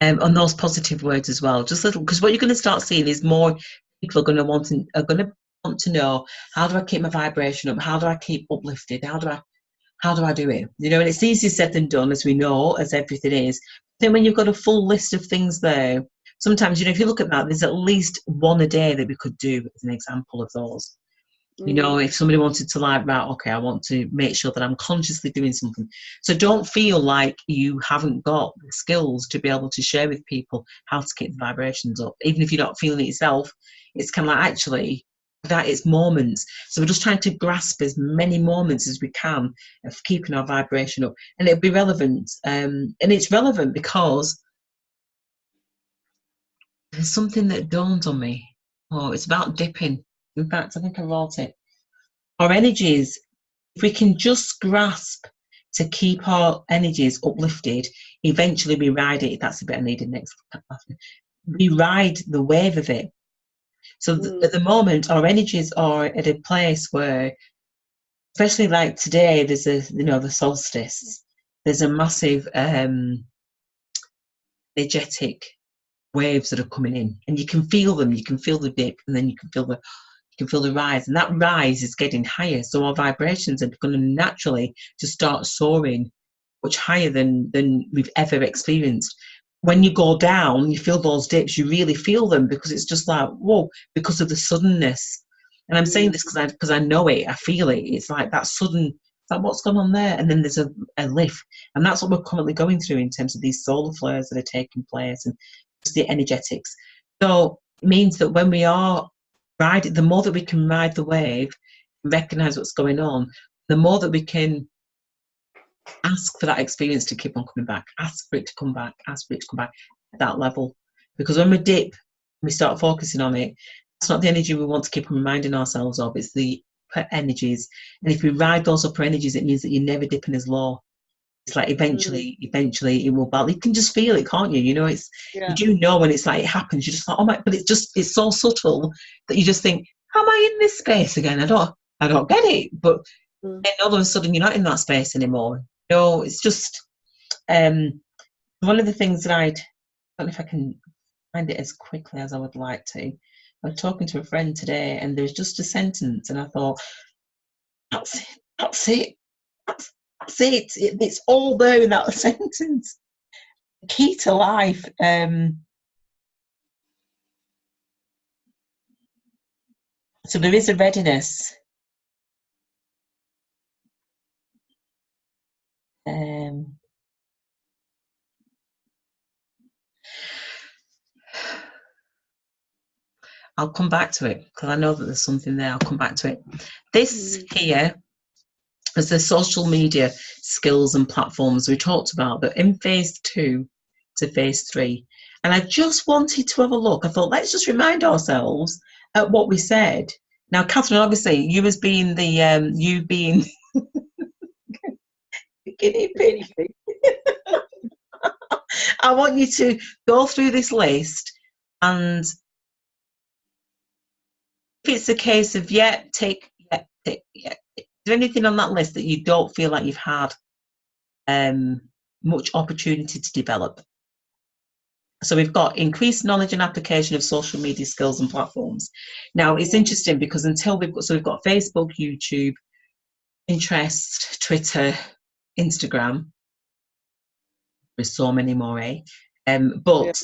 On those positive words as well, just little, because what you're going to start seeing is more people are going to want to know, how do I keep my vibration up? How do I keep uplifted? How do I do it? You know, and it's easier said than done, as we know, as everything is. Then when you've got a full list of things there, sometimes, you know, if you look at that, there's at least one a day that we could do as an example of those. You know, if somebody wanted to like, right, okay, I want to make sure that I'm consciously doing something. So don't feel like you haven't got the skills to be able to share with people how to keep the vibrations up. Even if you're not feeling it yourself, it's kind of like, actually, that it's moments. So we're just trying to grasp as many moments as we can of keeping our vibration up. And it'll be relevant. And it's relevant because there's something that dawned on me. Oh, it's about dipping. In fact, I think I wrote it. Our energies, if we can just grasp to keep our energies uplifted, eventually we ride it. That's a bit I needed next. We ride the wave of it. So at the moment, our energies are at a place where, especially like today, there's the solstice. There's a massive energetic waves that are coming in, and you can feel them. You can feel the dip, and then you can feel the rise, and that rise is getting higher. So our vibrations are going to naturally just start soaring much higher than we've ever experienced. When you go down, you feel those dips. You really feel them, because it's just like, whoa, because of the suddenness. And I'm saying this because I know it. I feel it. It's like that sudden. It's like, what's going on there? And then there's a lift, and that's what we're currently going through in terms of these solar flares that are taking place and just the energetics. So it means that when we are riding, the more that we can ride the wave, recognize what's going on, the more that we can ask for that experience to keep on coming back, ask for it to come back, ask for it to come back at that level. Because when we dip, we start focusing on it, It's not the energy we want to keep reminding ourselves of. It's the upper energies. And if we ride those upper energies, it means that you're never dipping as low. It's like eventually it will balance. You can just feel it, can't you? You know, you do know when it's like it happens. You're just like, oh my, but it's so subtle that you just think, how am I in this space again? I don't get it. But then all of a sudden you're not in that space anymore. No, it's just one of the things that I don't know if I can find it as quickly as I would like to. I was talking to a friend today, and there was just a sentence, and I thought, that's it. That's it. That's it. It's all there in that sentence. The key to life. So there is a readiness. I'll come back to it because I know that there's something there. I'll come back to it. This here is the social media skills and platforms we talked about, but in phase 2 to phase 3. And I just wanted to have a look. I thought, let's just remind ourselves at what we said. Now, Catherine, obviously, you as being the you being the guinea pig. I want you to go through this list, and if it's a case of take. Is there anything on that list that you don't feel like you've had much opportunity to develop? So we've got increased knowledge and application of social media skills and platforms. Now it's interesting because until we've got Facebook, YouTube, Pinterest, Twitter, Instagram. There's so many more, but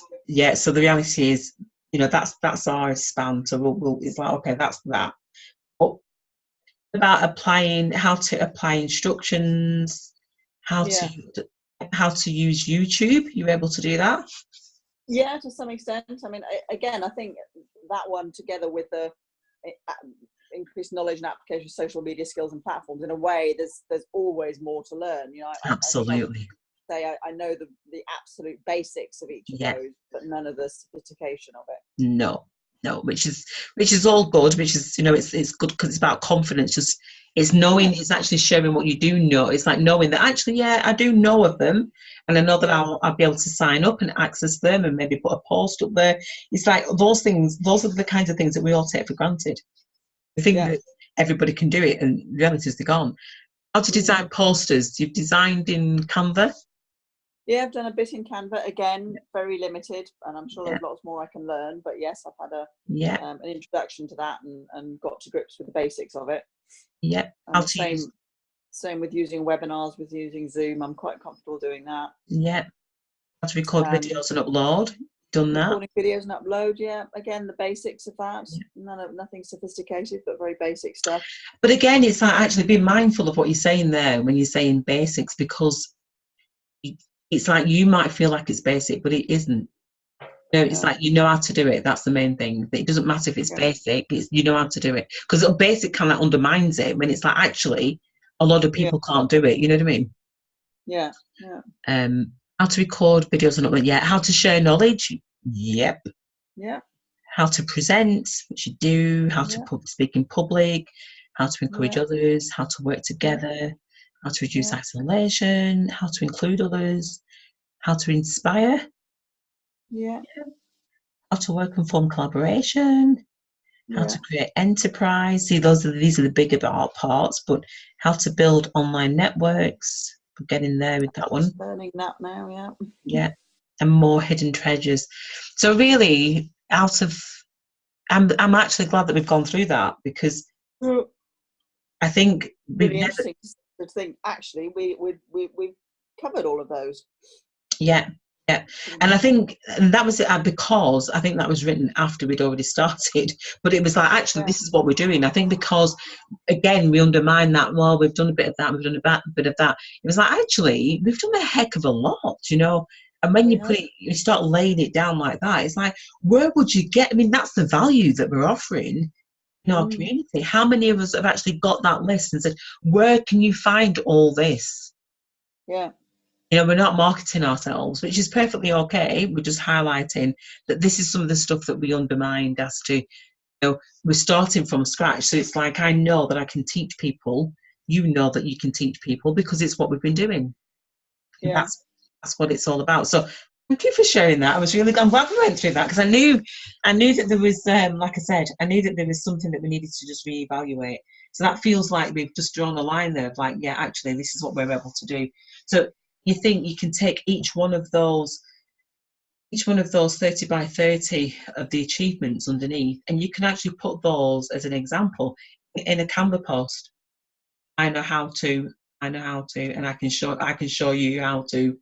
so the reality is, you know, that's our span. So it's like, okay, that's that. But about how to apply instructions, how to use YouTube. You're able to do that? Yeah, to some extent. I mean, I think that one together with the increased knowledge and application of social media skills and platforms, in a way, there's always more to learn. You know, absolutely. I know the absolute basics of each of those, but none of the sophistication of it. No, which is all good. Which is, you know, it's good because it's about confidence. Just it's knowing, it's actually showing what you do know. It's like knowing that actually, I do know of them, and I know that I'll be able to sign up and access them, and maybe put a post up there. It's like those things. Those are the kinds of things that we all take for granted. We think that everybody can do it, and the reality is they're gone. How to design posters? You've designed in Canva. Yeah, I've done a bit in Canva. Again, very limited, and I'm sure there's lots more I can learn. But yes, I've had an introduction to that and got to grips with the basics of it. Yeah. Same with using webinars, with using Zoom. I'm quite comfortable doing that. Yeah. How to record videos and upload. Done that. Recording videos and upload. Yeah. Again, the basics of that. Yeah. Nothing sophisticated, but very basic stuff. But again, it's like actually be mindful of what you're saying there when you're saying basics, because it's like you might feel like it's basic, but it isn't. You know, it's like you know how to do it. That's the main thing. It doesn't matter if it's basic. It's you know how to do it, because basic kind of undermines it when it's like actually a lot of people can't do it. You know what I mean? Yeah. How to record videos and upload. Yeah. How to share knowledge. Yep. Yeah. How to present, which you do. How to speak in public. How to encourage others. How to work together. How to reduce isolation, how to include others, how to inspire, how to work and form collaboration, how to create enterprise. See, these are the bigger parts, but how to build online networks. We're getting there with that one. Learning that now, yeah, and more hidden treasures. So really, I'm actually glad that we've gone through that, because I think really interesting to think actually we've covered all of those. Yeah. And I think that was it, because I think that was written after we'd already started, but it was like, actually, this is what we're doing. I think because, again, we undermine that, well, we've done a bit of that, we've done a bit of that. It was like, actually, we've done a heck of a lot, you know. And when you start laying it down like that, it's like, where would you get? I mean, that's the value that we're offering in our community. How many of us have actually got that list and said, where can you find all this? Yeah. You know, we're not marketing ourselves, which is perfectly okay. We're just highlighting that this is some of the stuff that we undermined as to we're starting from scratch. So it's like, I know that I can teach people. You know that you can teach people because it's what we've been doing. And Yeah. that's what it's all about. So thank you for sharing that. I'm glad we went through that, because I knew that there was, like I said, I knew that there was something that we needed to just reevaluate. So that feels like we've just drawn a line there of like, yeah, actually, this is what we're able to do. So you think you can take each one of those 30 by 30 of the achievements underneath, and you can actually put those as an example in a Canva post. I know how to, and I can show you how to.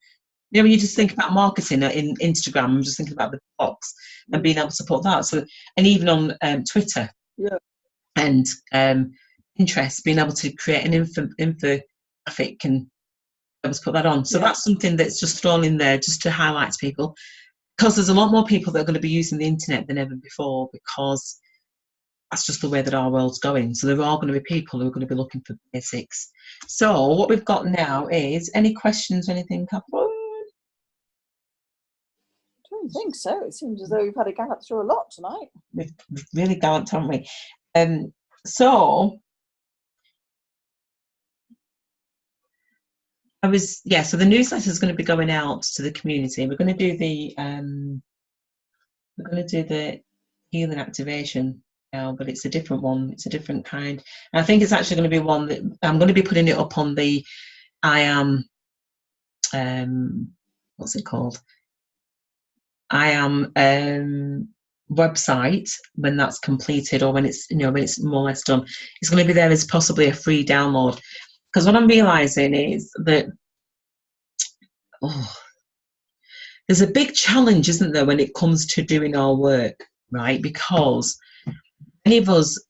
When you just think about marketing in Instagram, I'm just thinking about the box and being able to put that. So, and even on Twitter, Yeah. and Pinterest, being able to create an infographic and able to put that on. So that's something that's just thrown in there just to highlight to people, because there's a lot more people that are going to be using the internet than ever before, because that's just the way that our world's going. So there are going to be people who are going to be looking for basics. So what we've got now is, any questions or anything, Catherine? I don't think so. It seems as though we've had a gallop through a lot tonight. We've really galloped, haven't we? So so the newsletter is going to be going out to the community. We're going to do the healing activation now, but it's a different one. It's a different kind. And I think it's actually going to be one that I'm going to be putting it up on the I Am, what's it called? I Am website, when that's completed, or when it's when it's more or less done. It's going to be there as possibly a free download, because what I'm realizing is that there's a big challenge, isn't there, when it comes to doing our work, right? Because many of us,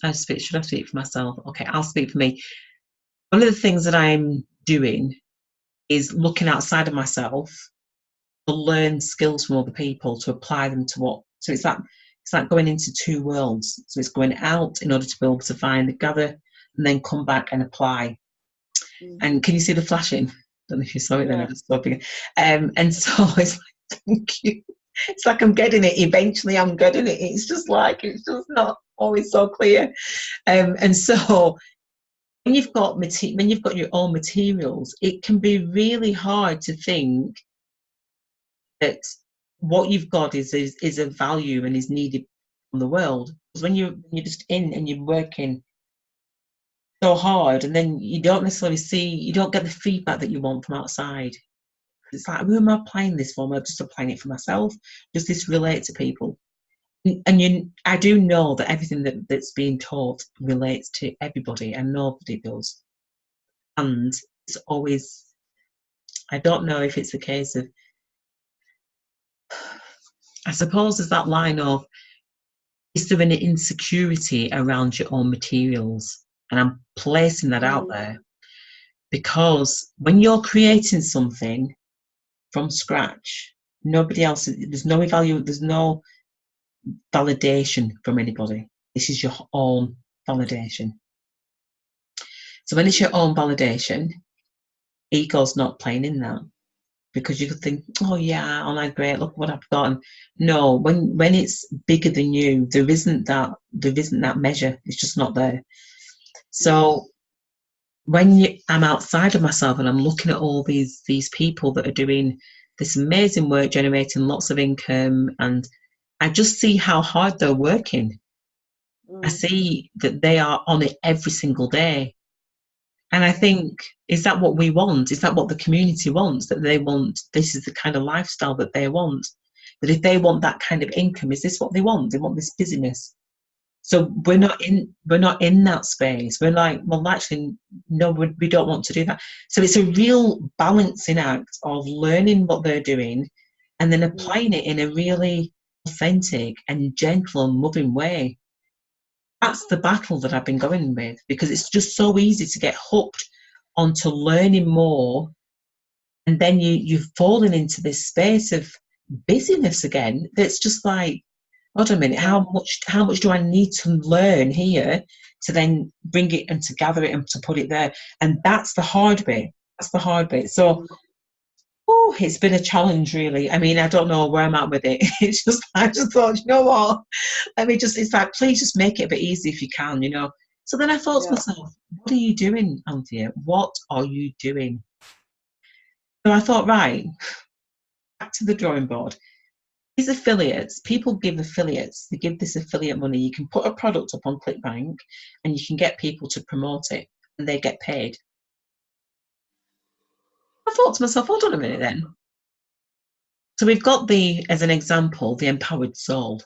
should I speak for myself? Okay, I'll speak for me. One of the things that I'm doing is looking outside of myself to learn skills from other people, to apply them to what. So it's like going into two worlds. So it's going out in order to be able to find, gather, and then come back and apply. And can you see the flashing? I don't know if you saw it then. I just stopped again. And so it's like, thank you. It's like I'm getting it. Eventually, I'm getting it. It's just not always so clear. And so when you've got your own materials, it can be really hard to think that what you've got is of value and is needed from the world. Because when you're just in and you're working so hard, and then you don't get the feedback that you want from outside. It's like, who am I applying this for? Am I just applying it for myself? Does this relate to people? And I do know that everything that's being taught relates to everybody, and nobody does. And it's always, I don't know if it's a case of, I suppose there's that line of, is there an insecurity around your own materials? And I'm placing that out there, because when you're creating something from scratch, nobody else, there's no validation from anybody. This is your own validation. So when it's your own validation, ego's not playing in that, because you could think, oh yeah, oh, I'm great, look what I've got. And no, when it's bigger than you, there isn't that measure. It's just not there. So when I'm outside of myself and I'm looking at all these people that are doing this amazing work, generating lots of income, and I just see how hard they're working. I see that they are on it every single day. And I think, is that what we want? Is that what the community wants? That they want, this is the kind of lifestyle that they want? That if they want that kind of income, is this what they want? They want this busyness. So we're not in that space. We're like, well, actually, no, we don't want to do that. So it's a real balancing act of learning what they're doing and then applying it in a really authentic and gentle and loving way. That's the battle that I've been going with, because it's just so easy to get hooked onto learning more, and then you've fallen into this space of busyness again. That's just like, hold on a minute, how much do I need to learn here to then bring it and to gather it and to put it there? And that's the hard bit. So it's been a challenge, really. I mean, I don't know where I'm at with it. It's just, I just thought, you know what? It's like, please just make it a bit easy if you can, you know. So then I thought to Yeah. myself, what are you doing, Anthea? What are you doing? So I thought, right, back to the drawing board. These affiliates, people give affiliates, they give this affiliate money. You can put a product up on ClickBank and you can get people to promote it and they get paid. I thought to myself, hold on a minute then. So we've got as an example, the empowered soul,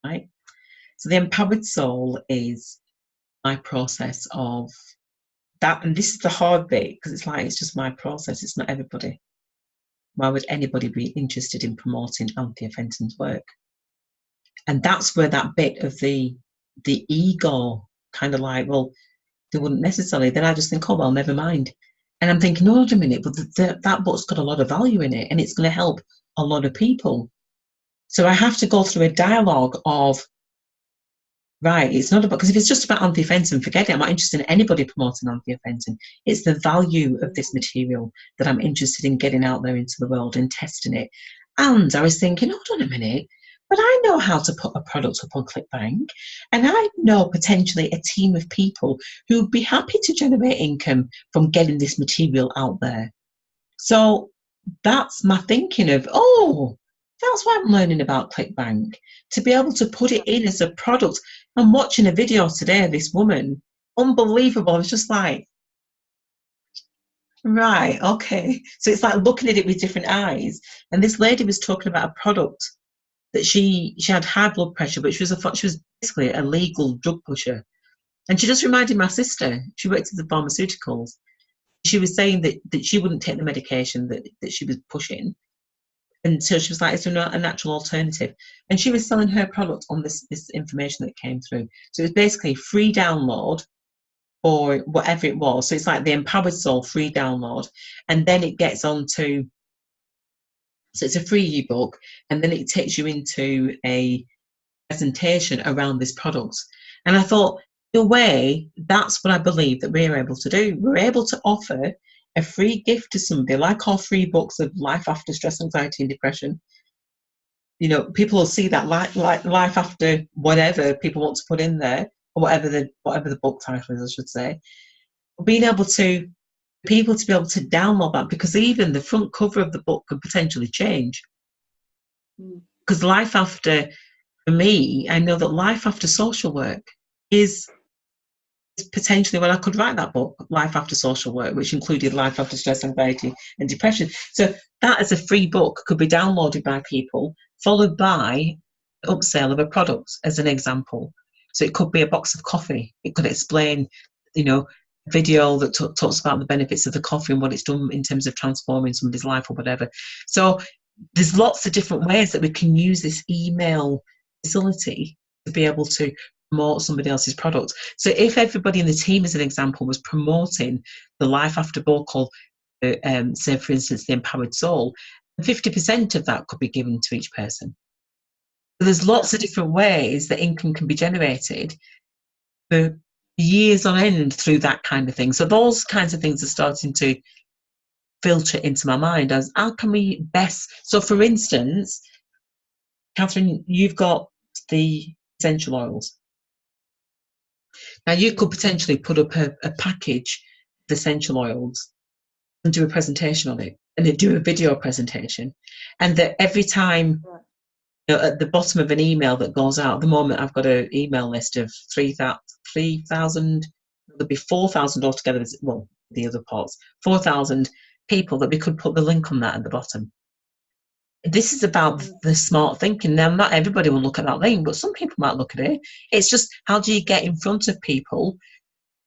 right? So the empowered soul is my process of that. And this is the hard bit because it's like, it's just my process. It's not everybody. Why would anybody be interested in promoting Anthea Fenton's work? And that's where that bit of the ego kind of like, well, they wouldn't necessarily. Then I just think, oh, well, never mind. And I'm thinking, hold a minute, but that book's got a lot of value in it and it's going to help a lot of people. So I have to go through a dialogue of, right, it's not about, because if it's just about Anthea Fenton, forget it. I'm not interested in anybody promoting Anthea Fenton. It's the value of this material that I'm interested in getting out there into the world and testing it. And I was thinking, hold on a minute, but I know how to put a product up on ClickBank, and I know potentially a team of people who'd be happy to generate income from getting this material out there. So that's my thinking of, oh, that's why I'm learning about ClickBank, to be able to put it in as a product. I'm watching a video today of this woman, unbelievable. I was just like, right, okay. So it's like looking at it with different eyes. And this lady was talking about a product that she had high blood pressure, but she was basically a legal drug pusher. And she just reminded my sister. She worked at the pharmaceuticals. She was saying that she wouldn't take the medication that she was pushing. And so she was like, is there not a natural alternative? And she was selling her product on this information that came through. So it was basically free download or whatever it was. So it's like the Empowered Soul free download. And then it gets on to, so it's a free ebook, and then it takes you into a presentation around this product. And I thought, in a way, that's what I believe that we're able to do. We're able to offer a free gift to somebody, like our free books of Life After Stress, Anxiety and Depression. You know, people will see that like life after whatever people want to put in there, or whatever the book title is, I should say. Being able to people to be able to download that, because even the front cover of the book could potentially change. Because life after, for me, I know that life after social work is potentially when I could write that book, Life After Social Work, which included life after stress, anxiety and depression. So that as a free book could be downloaded by people, followed by upsell of a product as an example. So it could be a box of coffee. It could explain, you know, a video that talks about the benefits of the coffee and what it's done in terms of transforming somebody's life or whatever. So there's lots of different ways that we can use this email facility to be able to promote somebody else's product. So if everybody in the team, as an example, was promoting the Life After book, or say, for instance, the Empowered Soul, 50% of that could be given to each person. So there's lots of different ways that income can be generated for years on end through that kind of thing. So those kinds of things are starting to filter into my mind as how can we best. So for instance, Catherine, you've got the essential oils. Now you could potentially put up a package of essential oils and do a presentation on it, and then do a video presentation, and that every time, you know, at the bottom of an email that goes out, at the moment I've got an email list of 3,000, there'll be 4,000 altogether, well, the other parts, 4,000 people, that we could put the link on that at the bottom. This is about the smart thinking. Now, not everybody will look at that link, but some people might look at it. It's just, how do you get in front of people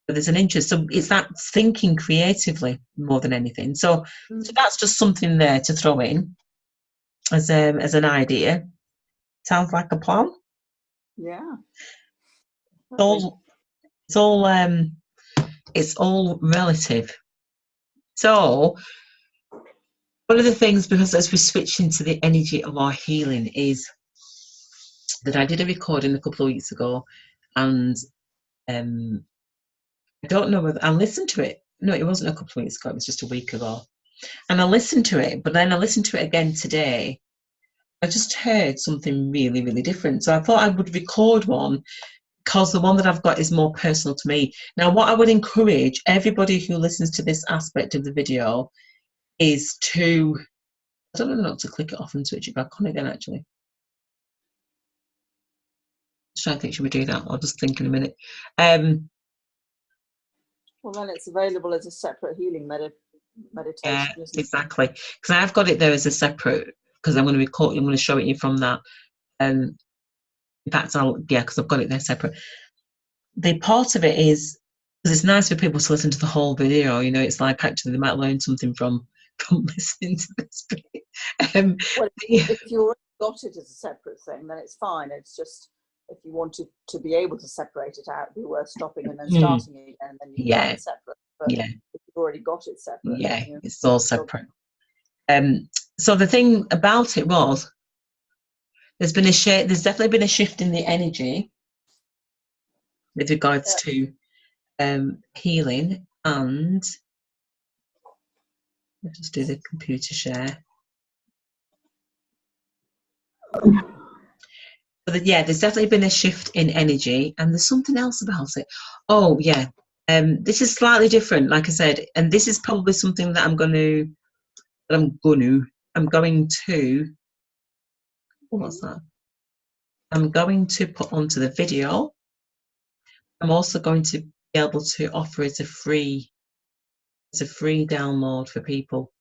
where there's an interest? So it's that thinking creatively more than anything. So that's just something there to throw in as an idea. Sounds like a plan. Yeah. It's all relative. So one of the things, because as we switch into the energy of our healing, is that I did a recording a couple of weeks ago, and I don't know whether I listened to it. No, it wasn't a couple of weeks ago, it was just a week ago. And I listened to it, but then I listened to it again today. I just heard something really, really different. So I thought I would record one, because the one that I've got is more personal to me. Now, what I would encourage everybody who listens to this aspect of the video is to, I don't know not to click it off and switch it back on again, actually. Just trying to think, should we do that? I'll just think in a minute. Well, then it's available as a separate healing meditation. Yeah, Isn't it? exactly. Because I've got it there as a separate, because I'm going to record, I'm going to show it you from that. In fact, because I've got it there separate. The part of it is, because it's nice for people to listen to the whole video, you know, it's like actually they might learn something from listening to this bit. Well, if you already got it as a separate thing, then it's fine. It's just, if you wanted to be able to separate it out, it'd be worth stopping and then starting it again, and then you can have it separate. But if you've already got it separate, it's all separate. So the thing about it was, there's definitely been a shift in the energy with regards to healing, and let's just do the computer share. But yeah, there's definitely been a shift in energy, and there's something else about it. Oh yeah, this is slightly different, like I said, and this is probably something that I'm going to. What's that? I'm going to put onto the video. I'm also going to be able to offer it as a free download for people,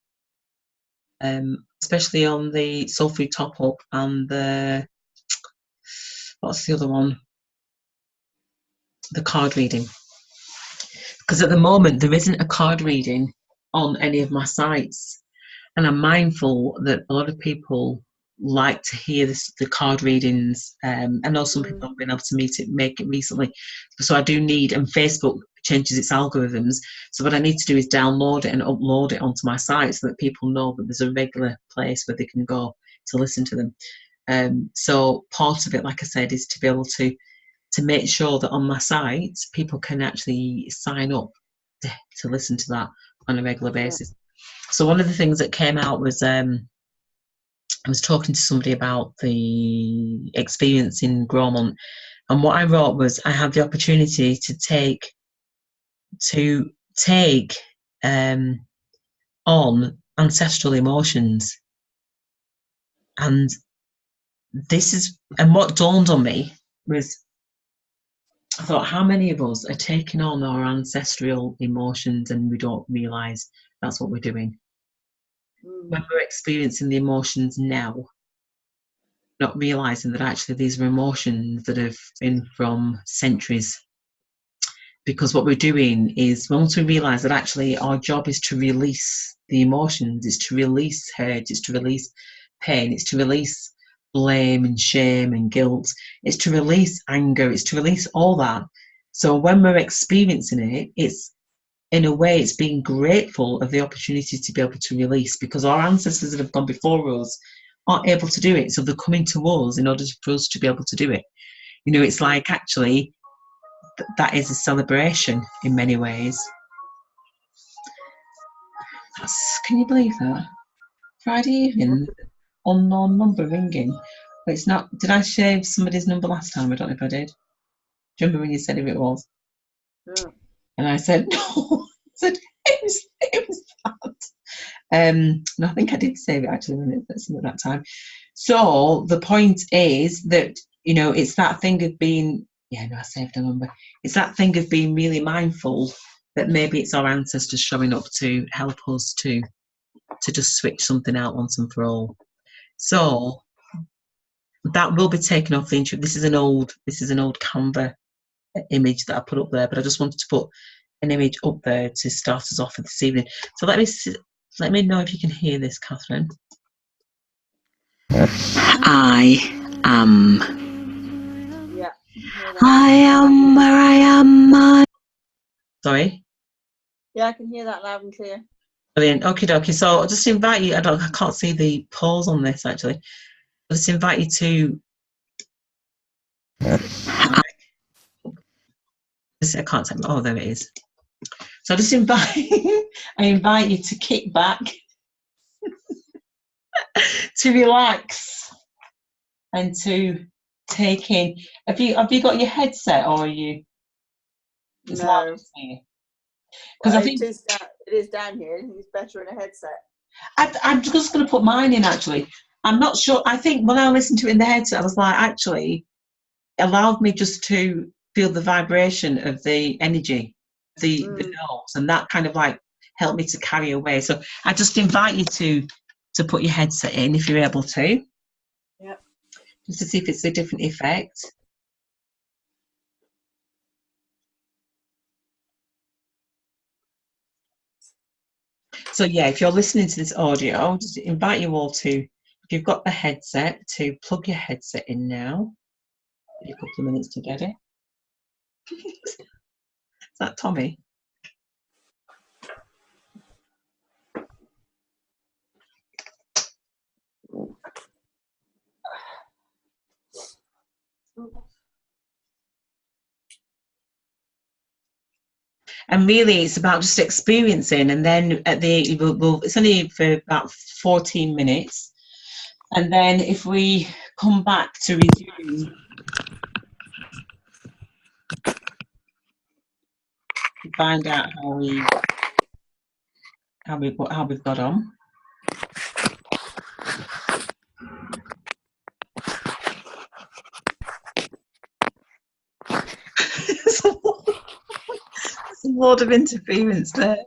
especially on the Soul Food Top Up and the, what's the other one? The card reading. Because at the moment there isn't a card reading on any of my sites, and I'm mindful that a lot of people like to hear the card readings. I know some people have been able to make it recently, so I do need, and Facebook changes its algorithms, so what I need to do is download it and upload it onto my site so that people know that there's a regular place where they can go to listen to them. So part of it, like I said, is to be able to make sure that on my site people can actually sign up to listen to that on a regular basis. So one of the things that came out was I was talking to somebody about the experience in Gromont, and what I wrote was, I have the opportunity to take on ancestral emotions, and what dawned on me was, I thought, how many of us are taking on our ancestral emotions and we don't realise that's what we're doing? When we're experiencing the emotions now, not realising that actually these are emotions that have been from centuries. Because what we're doing is, once we realise that actually our job is to release the emotions, it's to release hurt, it's to release pain, it's to release blame and shame and guilt, it's to release anger, it's to release all that. So when we're experiencing it, it's, in a way, it's being grateful of the opportunity to be able to release, because our ancestors that have gone before us aren't able to do it, so they're coming to us in order for us to be able to do it. You know, it's like, actually, that is a celebration in many ways. Can you believe that? Friday evening, unknown number ringing. But it's not. Did I shave somebody's number last time? I don't know if I did. Do you remember when you said who it was? Yeah. And I said, no. I said, it was that. No, I think I did save it actually when at that time. So the point is that, you know, it's that thing of being, I saved a number. It's that thing of being really mindful that maybe it's our ancestors showing up to help us to just switch something out once and for all. So that will be taken off the intro. This is an old Canva image that I put up there, but I just wanted to put an image up there to start us off for this evening. So let me know if you can hear this, Catherine. I am. Yeah. I am where I am. Sorry? Yeah, I can hear that loud and clear. Brilliant. Okie dokie. So I'll just invite you. I can't see the pause on this actually. I'll just invite you to. I can't say. Oh, there it is. So I just invite you to kick back to relax and to take in. Have you got your headset, or are you? It's loud No, here. Because well, I think it is down here. It's better in a headset. I'm just going to put mine in. Actually, I'm not sure. I think when I listened to it in the headset, I was like, actually, it allowed me just to feel the vibration of the energy, the notes, and that kind of like helped me to carry away. So I just invite you to put your headset in if you're able to. Yeah. Just to see if it's a different effect. So yeah, if you're listening to this audio, I'll just invite you all to, if you've got the headset, to plug your headset in now. Give you a couple of minutes to get it. Is that Tommy? And really, it's about just experiencing, and then at the it's only for about 14 minutes, and then if we come back to resume, to find out how we've got on. There's a lot of interference there.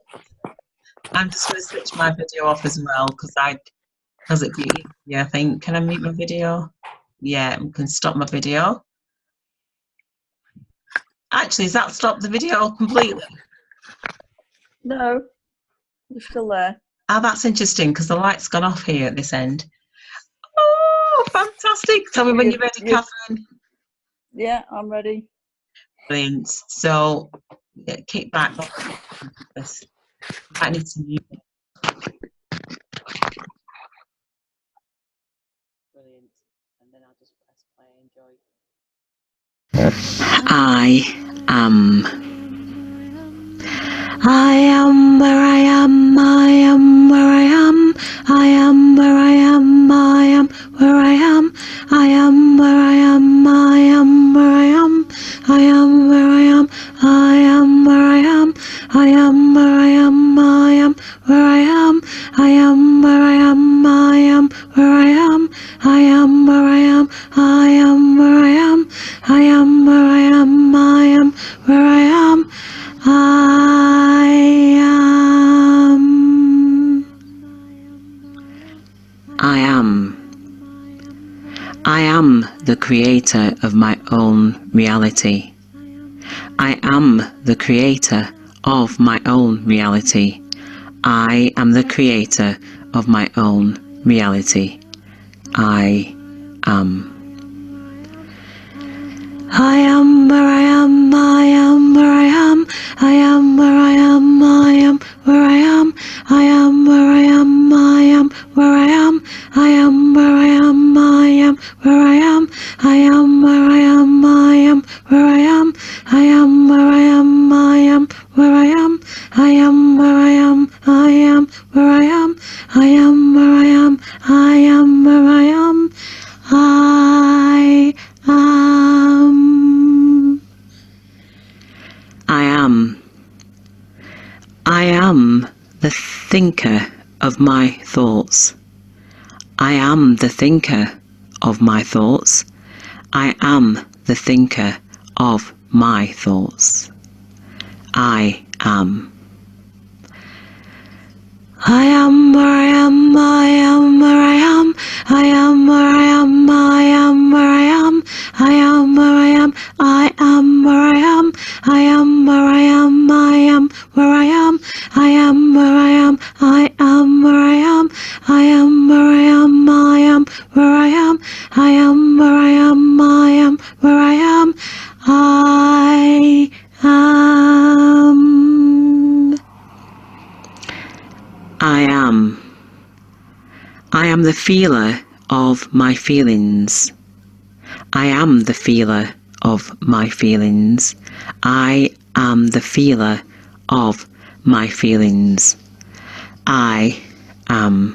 I'm just going to switch my video off as well because it'd be easier, I think. Can I mute my video? Yeah, I can stop my video. Actually, has that stopped the video completely? No, you're still there. Oh, that's interesting because the light's gone off here at this end. Oh, fantastic. Tell me when you're ready, Catherine. Yeah, I'm ready. Brilliant. So, yeah, kick back. I need to mute. Brilliant. And then I'll just press play and enjoy. I am where I am, I am where I am, I am where I am, I am where I am, I am where I am, I am where I am, I am where I am, I am where I am, I am where I am, I am where I am, I am where I am, I am where I am, I am where I am, I am where I am, I am where I am, I am where I am, I am the creator of my own reality. I am the creator of my own reality. I am the creator of my own reality. I am. I am where I am, I am where I am, I am where I am, I am where I am, I am where I am, I am where I am, I am where I am, I am where I am, I am where I am, I am where I am, I am where I am, I am where I am, I am where I am, I am where I am, I am where I am, I am where I am, I am. I am the thinker of my thoughts. I am the thinker of my thoughts. I am the thinker of my thoughts. I am. I am where I am, I am where I am, I am where I am, I am where I am, I am where I am, I am where I am, I am where I am, I am where I am, I am where I am, I am where I am, I am where I am, I am where I am, I am where I am, I am where I am, I am. I am. I am the feeler of my feelings. I am the feeler of my feelings. I am the feeler of my feelings. I am.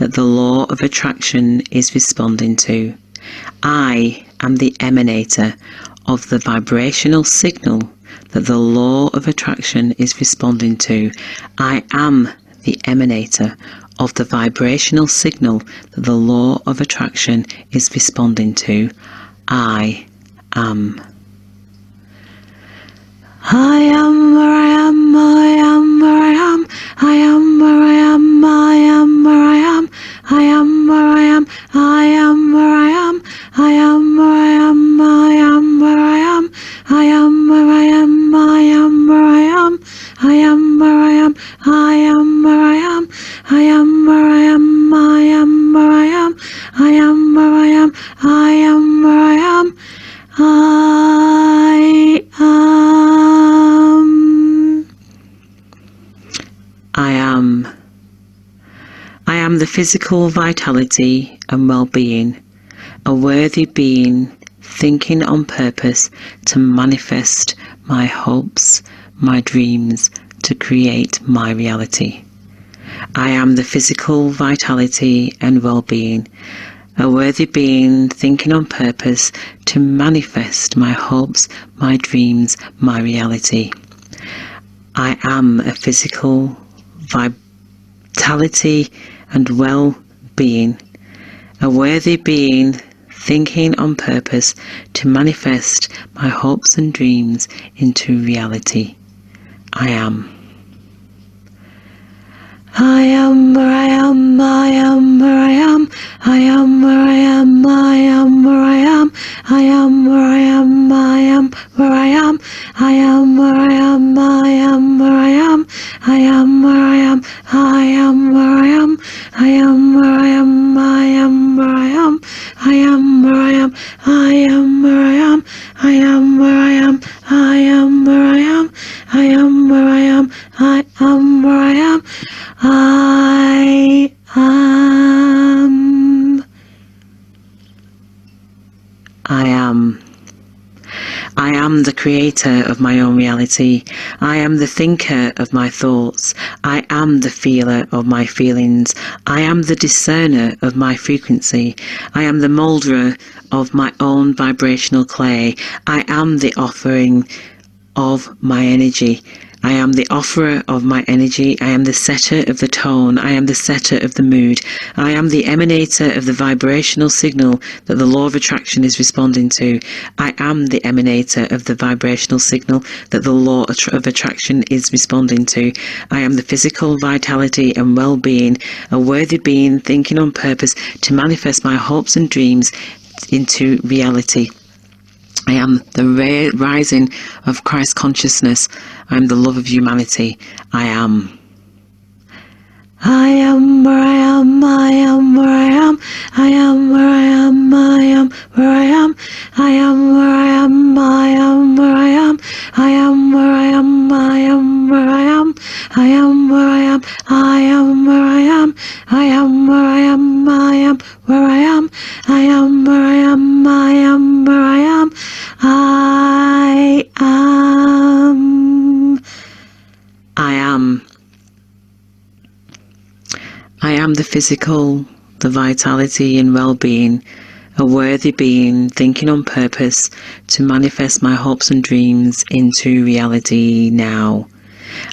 that the law of attraction is responding to. I am the emanator of the vibrational signal that the law of attraction is responding to. I am the emanator of the vibrational signal that the law of attraction is responding to. I am. I am where I am, I am where I am, I am where I am, I am where I am, I am where I am, I am where I am, I am where I am, I am where I am, I am where I am, I am where I am, I am where I am, I am where I am, I am where I am, I am where I am, I am where I am, I am where I am, I am the physical vitality and well-being, a worthy being thinking on purpose to manifest my hopes, my dreams, to create my reality. I am the physical vitality and well-being, a worthy being thinking on purpose to manifest my hopes, my dreams, my reality. I am a physical vitality and well-being, a worthy being thinking on purpose to manifest my hopes and dreams into reality. I am. I am where I am, I am where I am, I am where I am, I am where I am, I am where I am, I am where I am, I am where I am, I am where I am, I am where I am, I am where I am, I am where I am, I am where I am, I am where I am, I am where I am, I am where I am, I am where I am, I am where I am, I am where I am, I am. I am. I am the creator of my own reality. I am the thinker of my thoughts. I am the feeler of my feelings. I am the discerner of my frequency. I am the moulderer of my own vibrational clay. I am the offering of my energy. I am the offerer of my energy. I am the setter of the tone. I am the setter of the mood. I am the emanator of the vibrational signal that the law of attraction is responding to. I am the emanator of the vibrational signal that the law of attraction is responding to. I am the physical vitality and well-being, a worthy being thinking on purpose to manifest my hopes and dreams into reality. I am the rising of Christ consciousness. I am the love of humanity. I am. I am where I am, I am where I am, I am where I am, I am where I am, I am where I am, I am where I am, I am where I am, I am where I am, I am where I am, I am where I am, I am where I am, I am where I am, I am where I am, I am where I am, I am. I am. I am the physical, the vitality and well-being, a worthy being thinking on purpose to manifest my hopes and dreams into reality now.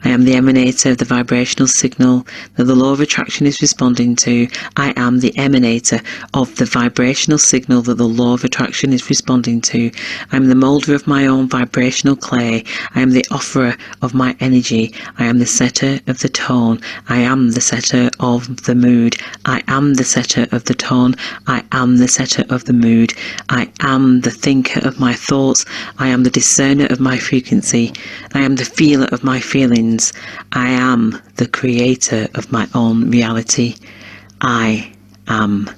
I am the emanator of the vibrational signal that the law of attraction is responding to. I am the emanator of the vibrational signal that the law of attraction is responding to. I am the moulder of my own vibrational clay. I am the offerer of my energy. I am the setter of the tone. I am the setter of the mood. I am the setter of the tone. I am the setter of the mood. I am the thinker of my thoughts. I am the discerner of my frequency. I am the feeler of my feelings. I am the creator of my own reality. I am.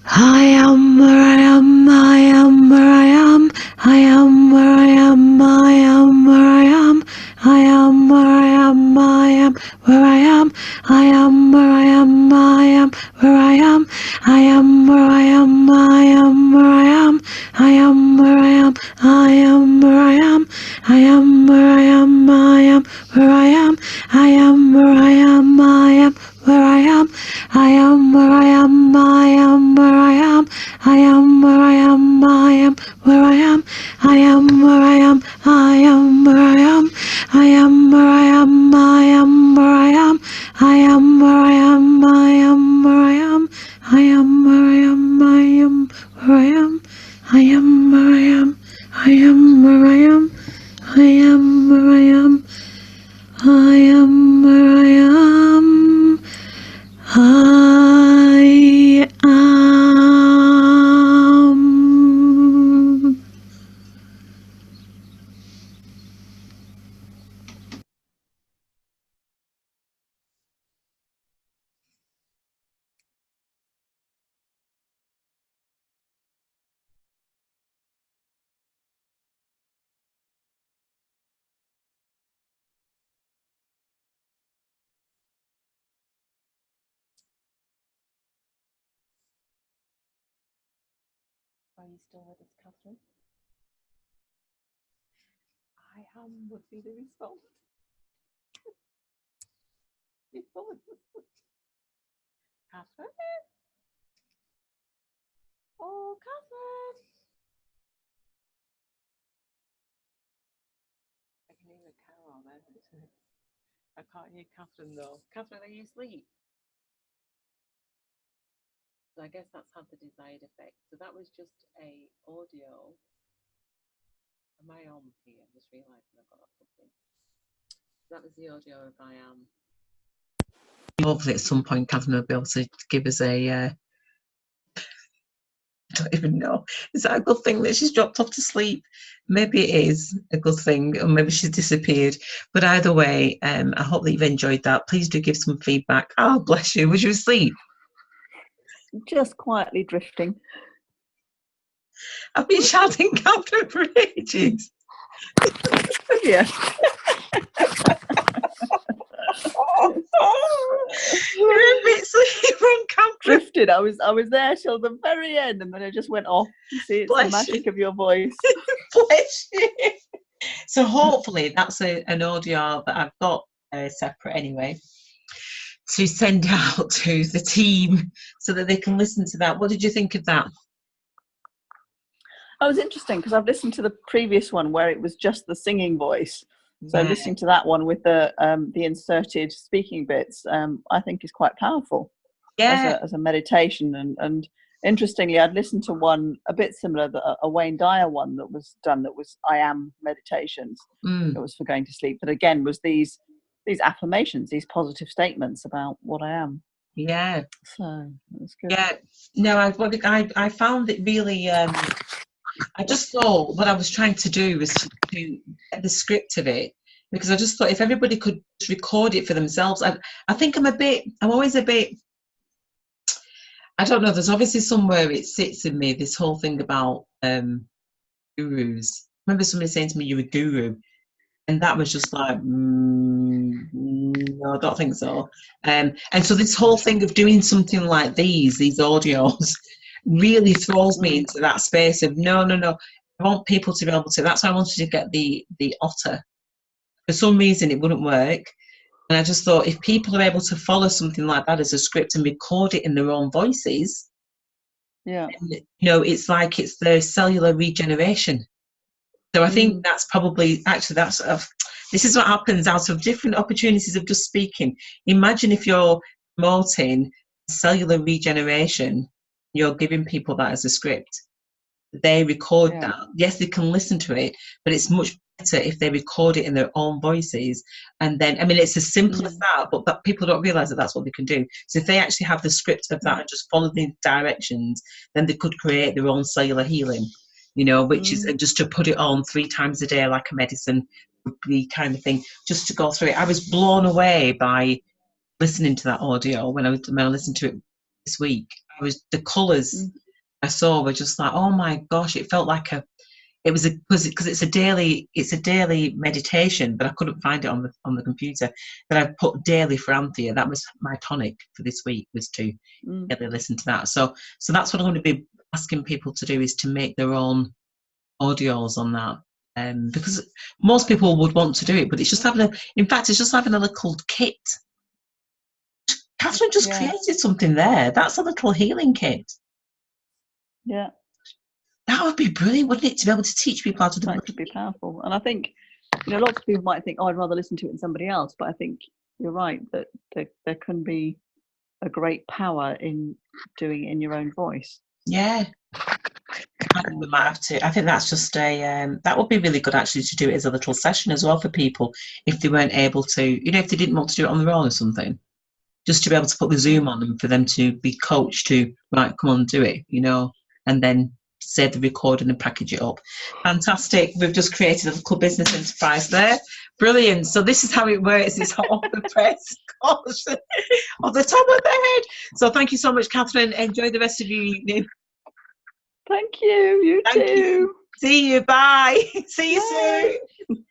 I am where I am, I am where I am, I am where I am, I am where I am, I am where I am, I am where I am, I am where I am, I am where I am, I am where I am, I am where I am, I am where I am, I am where I am, I am where I am, I am where I am, I am where I am, I am where I am. I am where I am. I am where I am. I am where I am. I am where I am. I am where I am. I am where I am. I am where I am. I am where I am. I am where I am. I am where I am. I am where I am. I am where I am. I am where I am. I am where I am. I am where I am. I am where I am. I am. Are you still with us, Catherine? I am would be the response. Catherine? Oh, Catherine! I can hear a cow there. I can't hear Catherine though. Catherine, are you asleep? So I guess that's had the desired effect. So that was just a audio. Am I on here? I'm just realising I've got that something. That was the audio of I am. Hopefully at some point Catherine will be able to give us a I don't even know. Is that a good thing that she's dropped off to sleep? Maybe it is a good thing, or maybe she's disappeared. But either way, I hope that you've enjoyed that. Please do give some feedback. Oh, bless you. Was you asleep? Just quietly drifting. I've been shouting Catherine for ages. Yeah. You're a bit sleepy from Catherine. Drifted. I was there till the very end, and then I just went off. You see, it's Bless the magic you. of your voice. Bless you. So hopefully that's an audio that I've got separate anyway to send out to the team so that they can listen to that. What did you think of that? That was interesting because I've listened to the previous one where it was just the singing voice. So Yeah. listening to that one with the inserted speaking bits, I think is quite powerful. Yeah. As a meditation. And interestingly, I'd listened to one a bit similar, a Wayne Dyer one that was done, that was I am meditations. It was for going to sleep, but again was these affirmations, these positive statements about what I am. Yeah. So that's good. Yeah. No, I found it really. I just thought what I was trying to do was to get the script of it, because I just thought if everybody could record it for themselves. I think I'm always a bit. I don't know. There's obviously somewhere it sits in me, this whole thing about gurus. I remember somebody saying to me, "You're a guru," and that was just like, no, I don't think so. And so this whole thing of doing something like these audios, really throws me into that space of no. I want people to be able to. That's why I wanted to get the otter. For some reason, it wouldn't work. And I just thought if people are able to follow something like that as a script and record it in their own voices, yeah, it's like it's their cellular regeneration. So I think that's probably this is what happens out of different opportunities of just speaking. Imagine if you're promoting cellular regeneration, you're giving people that as a script. They record that. Yes, they can listen to it, but it's much better if they record it in their own voices. And then, I mean, it's as simple as that, but people don't realize that that's what they can do. So if they actually have the script of that and just follow the directions, then they could create their own cellular healing, which is just to put it on 3 times a day like a medicine would be kind of thing, just to go through it. I was blown away by listening to that audio when I listened to it this week. The colours I saw were just like, oh my gosh, it felt like because it's a daily meditation, but I couldn't find it on the computer. But I put daily for Anthea. That was my tonic for this week, was to really listen to that. So that's what I'm going to be asking people to do, is to make their own audios on that. Because most people would want to do it, but it's just having a little kit Catherine just Yeah. created something there. That's a little healing kit. Yeah, That would be brilliant, wouldn't it, to be able to teach people how to do that could be powerful. And I think, lots of people might think, oh, I'd rather listen to it in somebody else. But I think you're right that there can be a great power in doing it in your own voice. Yeah. I think we might have to. I think that's just that would be really good actually to do it as a little session as well for people if they weren't able to, if they didn't want to do it on their own or something. Just to be able to put the Zoom on them for them to be coached to, right, come on, do it, and then save the recording and package it up. Fantastic. We've just created a little business enterprise there. Brilliant. So this is how it works. It's off the press. Gosh, off the top of the head. So thank you so much, Catherine. Enjoy the rest of your evening. Thank you. You Thank too. you. See you. Bye. See you Bye. soon.